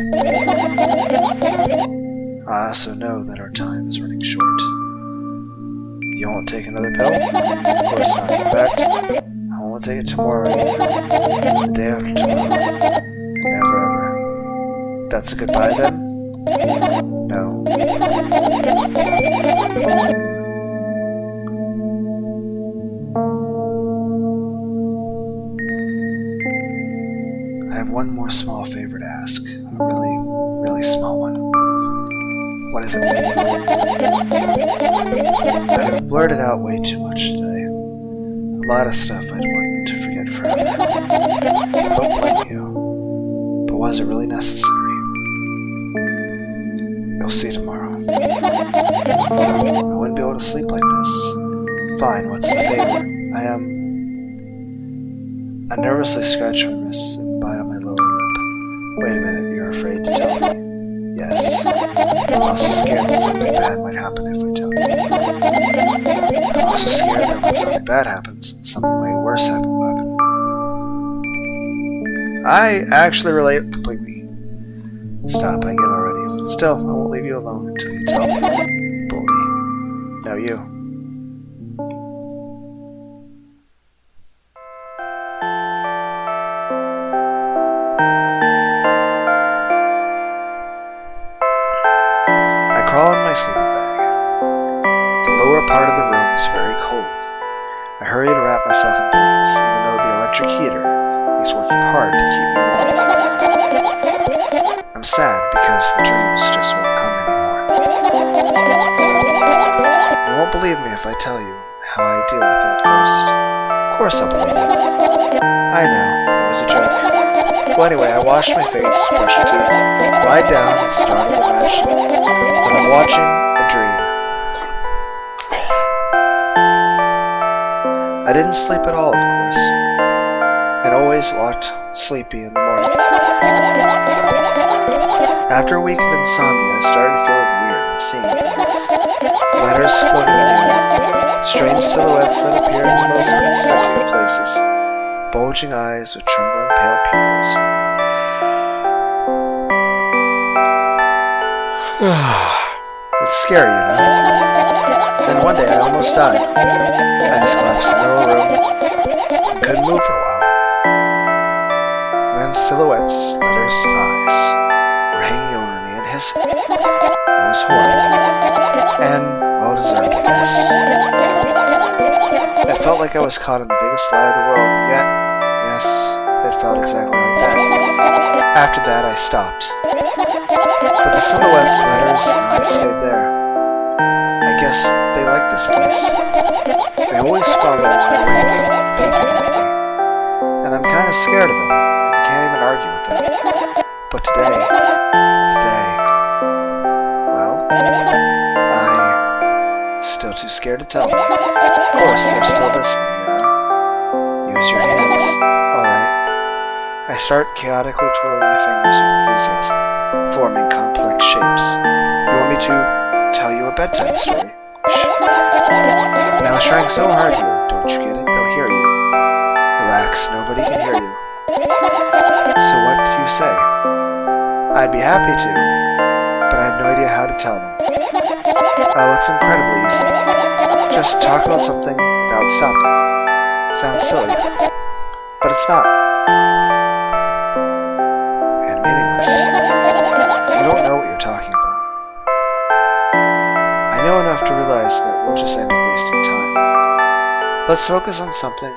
I also know that our time is running short. You won't take another pill? Of course not. In fact, I won't take it tomorrow either. The day after tomorrow. And never ever. That's a goodbye then? No. I have one more small favor to ask. A really, really small one. What is it? I have blurted out way too much today. A lot of stuff I'd want to forget forever. I don't blame you. But was it really necessary? You'll see tomorrow. No, I wouldn't be able to sleep like this. Fine, what's the favor? I nervously scratch my wrists and bite on my lower lip. Wait a minute, you're afraid to tell me? Yes. I'm also scared that something bad might happen if I tell you. I'm also scared that when something bad happens, something way worse will happen. I actually relate completely. Stop, I get it already. Still, I won't leave you alone until you tell me. Bully. No, you. I crawl in my sleeping bag. The lower part of the room is very cold. I hurry to wrap myself in blankets, even though the electric heater is working hard to keep me warm. I'm sad because the dreams just won't come anymore. You won't believe me if I tell you how I deal with it at first. Of course I'll believe you. I know, it was a joke. Well, anyway, I wash my face, brush my teeth, lie down, and start to imagine that I'm watching a dream. I didn't sleep at all, of course, and always looked sleepy in the morning. After a week of insomnia, I started feeling weird and seeing things. Letters floating in the air, strange silhouettes that appeared in the most unexpected places, bulging eyes with trembling pale pupils. It's scary, you know. Then one day I almost died. I just collapsed in the middle of the room and couldn't move for a while. And then silhouettes, letters, and eyes were hanging over me and hissing. It was horrible. And well deserved, I guess. It felt like I was caught in the biggest lie of the world, and yet, yes, it felt exactly like that. After that, I stopped. But the silhouettes, letters, and eyes stayed there. I guess they like this place. They always follow when I wake, peeping at me. And I'm kind of scared of them, and can't even argue with them. But today, well, I'm still too scared to tell them. Of course, they're still listening, you know. Use your hands. Alright. I start chaotically twirling my fingers with enthusiasm, forming complex shapes. You want me to tell you a bedtime story? Shh. And I was trying so hard here. Don't you get it? They'll hear you. Relax, nobody can hear you. So what do you say? I'd be happy to, but I have no idea how to tell them. Oh, it's incredibly easy. Just talk about something without stopping. Sounds silly, but it's not. And meaningless. You don't know what you're talking about. I know enough to realize that we'll just end up wasting time. Let's focus on something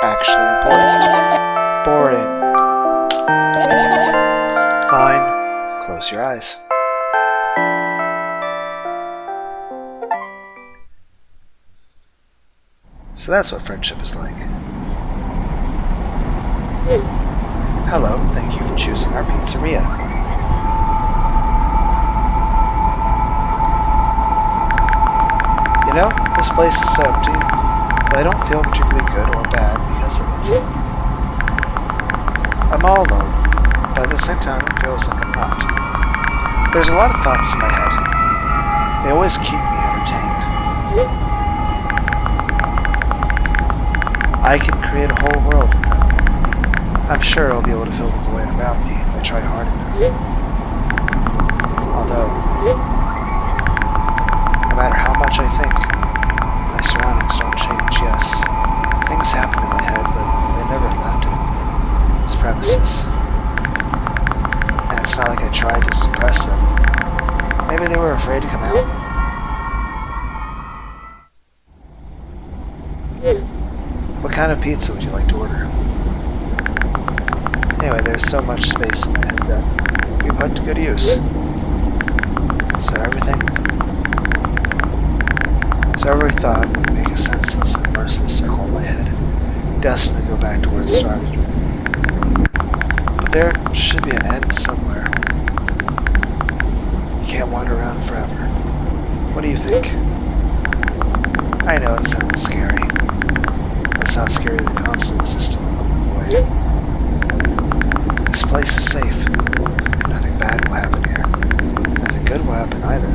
actually important. Boring. Fine. Close your eyes. So that's what friendship is like. Hello, thank you for choosing our pizzeria. You know, this place is so empty, but I don't feel particularly good or bad because of it. I'm all alone, but at the same time it feels like I'm not. There's a lot of thoughts in my head. They always keep me entertained. I can create a whole world with them. I'm sure I'll be able to fill the void around me if I try hard enough. Although, no matter how much I think, my surroundings don't change, yes. Things happen in my head, but they never left it. Its premises. And it's not like I tried to suppress them. Maybe they were afraid to come out. What kind of pizza would you like to order? Anyway, there's so much space in my head that we put to good use. So every thought would make a senseless and merciless circle in my head, destined to go back to where it started. But there should be an end somewhere. You can't wander around forever. What do you think? I know it sounds scary. It's not scary than constant existing in the void. This place is safe. Nothing bad will happen here. Nothing good will happen either.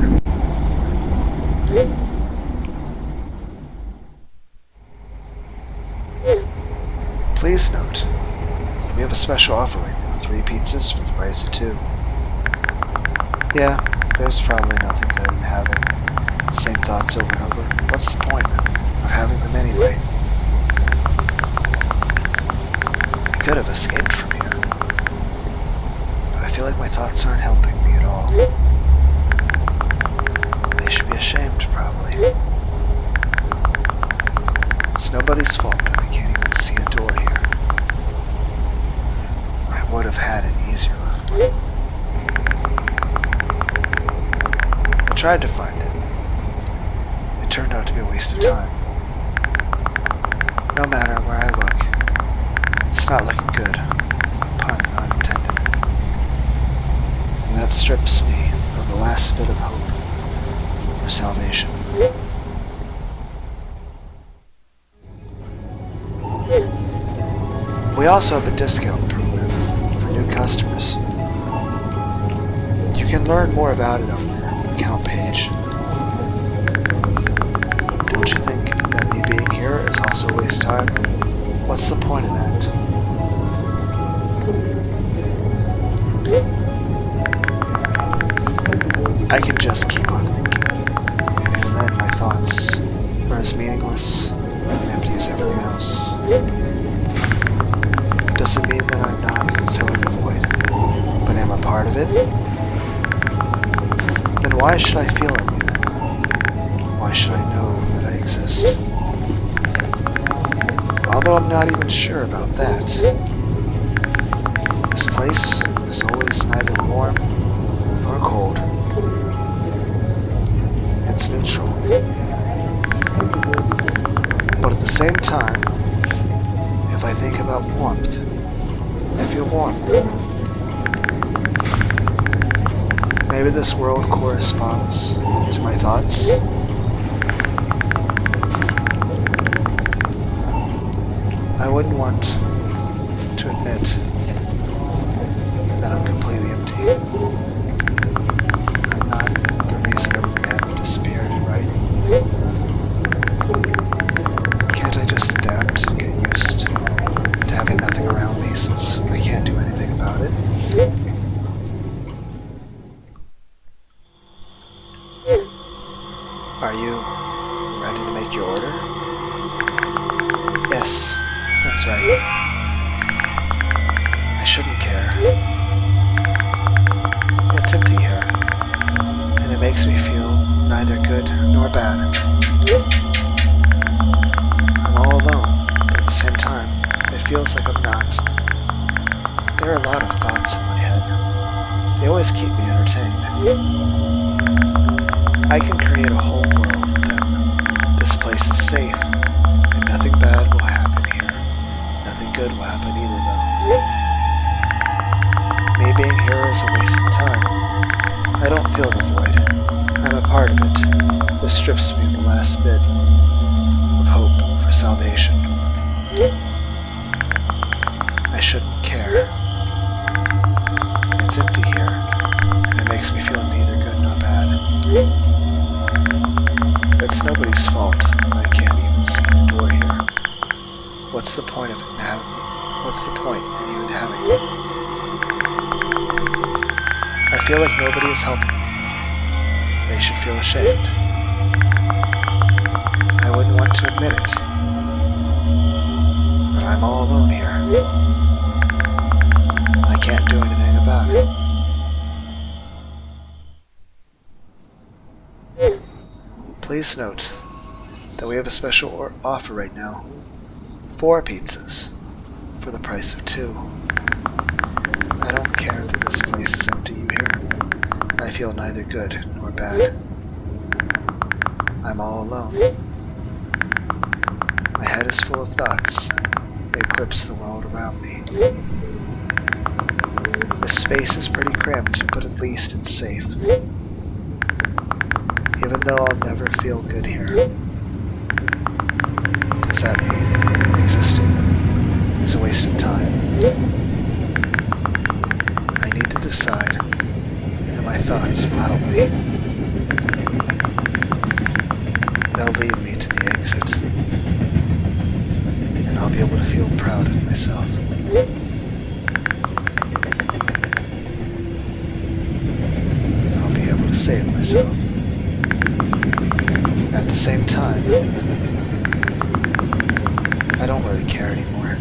Please note, we have a special offer right now. 3 pizzas for the price of 2. Yeah, there's probably nothing good in having the same thoughts over and over. What's the point of having them anyway? I could have escaped from here, but I feel like my thoughts aren't helping me at all. They should be ashamed, probably. It's nobody's fault that I can't even see a door here. I would have had it easier before. I tried to find it. It turned out to be a waste of time. No matter where I look, it's not looking good. Pun not intended. And that strips me of the last bit of hope for salvation. We also have a discount program for new customers. You can learn more about it on your account page. Don't you think that me being here is also a waste of time? What's the point of that? I can just keep on thinking, and even then my thoughts are as meaningless and empty as everything else. Does it mean that I'm not filling the void, but am a part of it? Then why should I feel anything? Why should I know that I exist? Although I'm not even sure about that. This place is always neither warm nor cold. It's neutral. But at the same time, if I think about warmth, I feel warm. Maybe this world corresponds to my thoughts. I wouldn't want to admit that I'm completely empty. I'm not the reason everything had disappeared, right? Can't I just adapt and get used to having nothing around me since I can't do anything about it? Are you ready to make your order? Yes, that's right. I shouldn't care. It's empty here, and it makes me feel neither good nor bad. I'm all alone, but at the same time, it feels like I'm not. There are a lot of thoughts in my head. They always keep me entertained. I can create a whole world with them. This place is safe, and nothing bad will happen here. Nothing good will happen either, though. Me being here is a waste of time. I don't feel the void. I'm a part of it. This strips me of the last bit of hope for salvation. I shouldn't care. It's empty here, and it makes me feel neither good nor bad. It's nobody's fault What's the point of it now? What's the point in even having it? I feel like nobody is helping me. They should feel ashamed. I wouldn't want to admit it, but I'm all alone here. I can't do anything about it. Please note that we have a special offer right now. 4 pizzas for the price of 2. I don't care that this place is empty, you hear? I feel neither good nor bad. I'm all alone. My head is full of thoughts. They eclipse the world around me. This space is pretty cramped, but at least it's safe. Even though I'll never feel good here. Does that mean existing is a waste of time? I need to decide, and my thoughts will help me. They'll lead me to the exit, and I'll be able to feel proud of myself. I'll be able to save myself. At the same time, I don't really care anymore.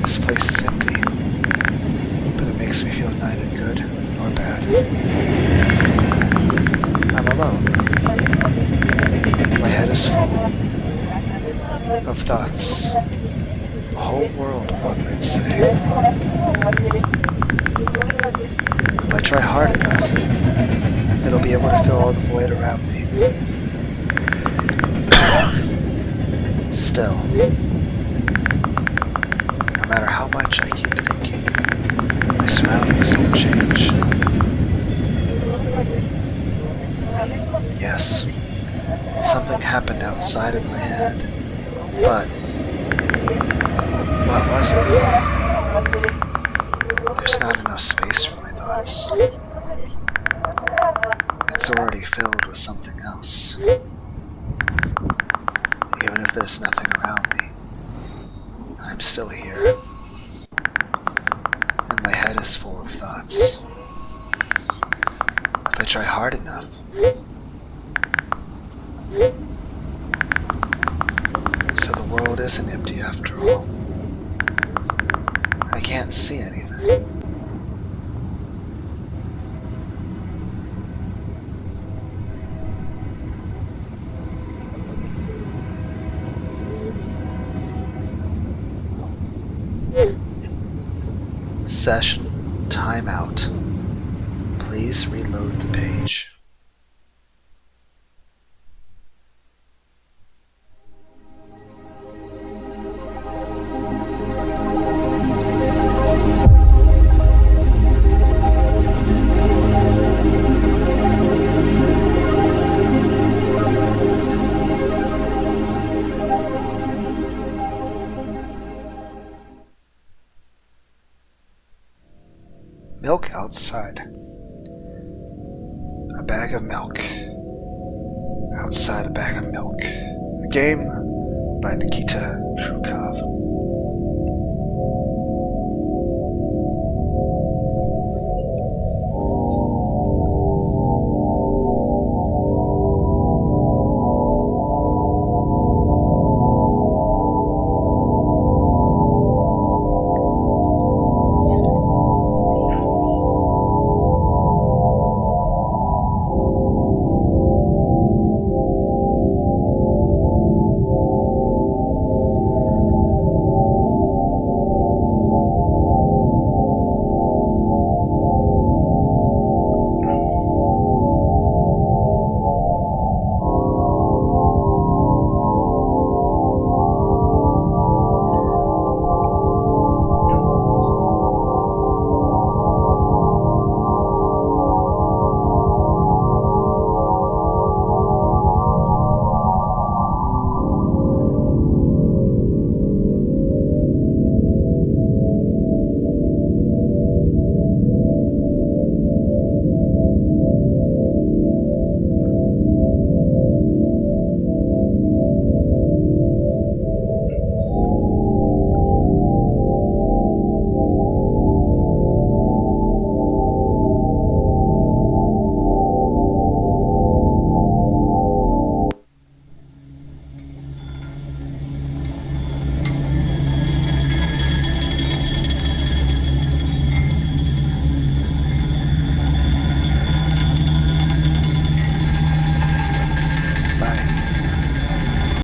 This place is empty, but it makes me feel neither good nor bad. I'm alone. My head is full of thoughts. A whole world, one might say. If I try hard enough, it'll be able to fill all the void around me. Still, no matter how much I keep thinking, my surroundings don't change. Yes, something happened outside of my head, but what was it? There's not enough space for my thoughts. It's already filled with something else. Even if there's nothing around me, I'm still here. And my head is full of thoughts. If I try hard enough, so the world isn't empty after all. I can't see anything. Session timeout. Please reload the page. Milk outside. A bag of milk. Outside a bag of milk. A game by Nikita Krukov.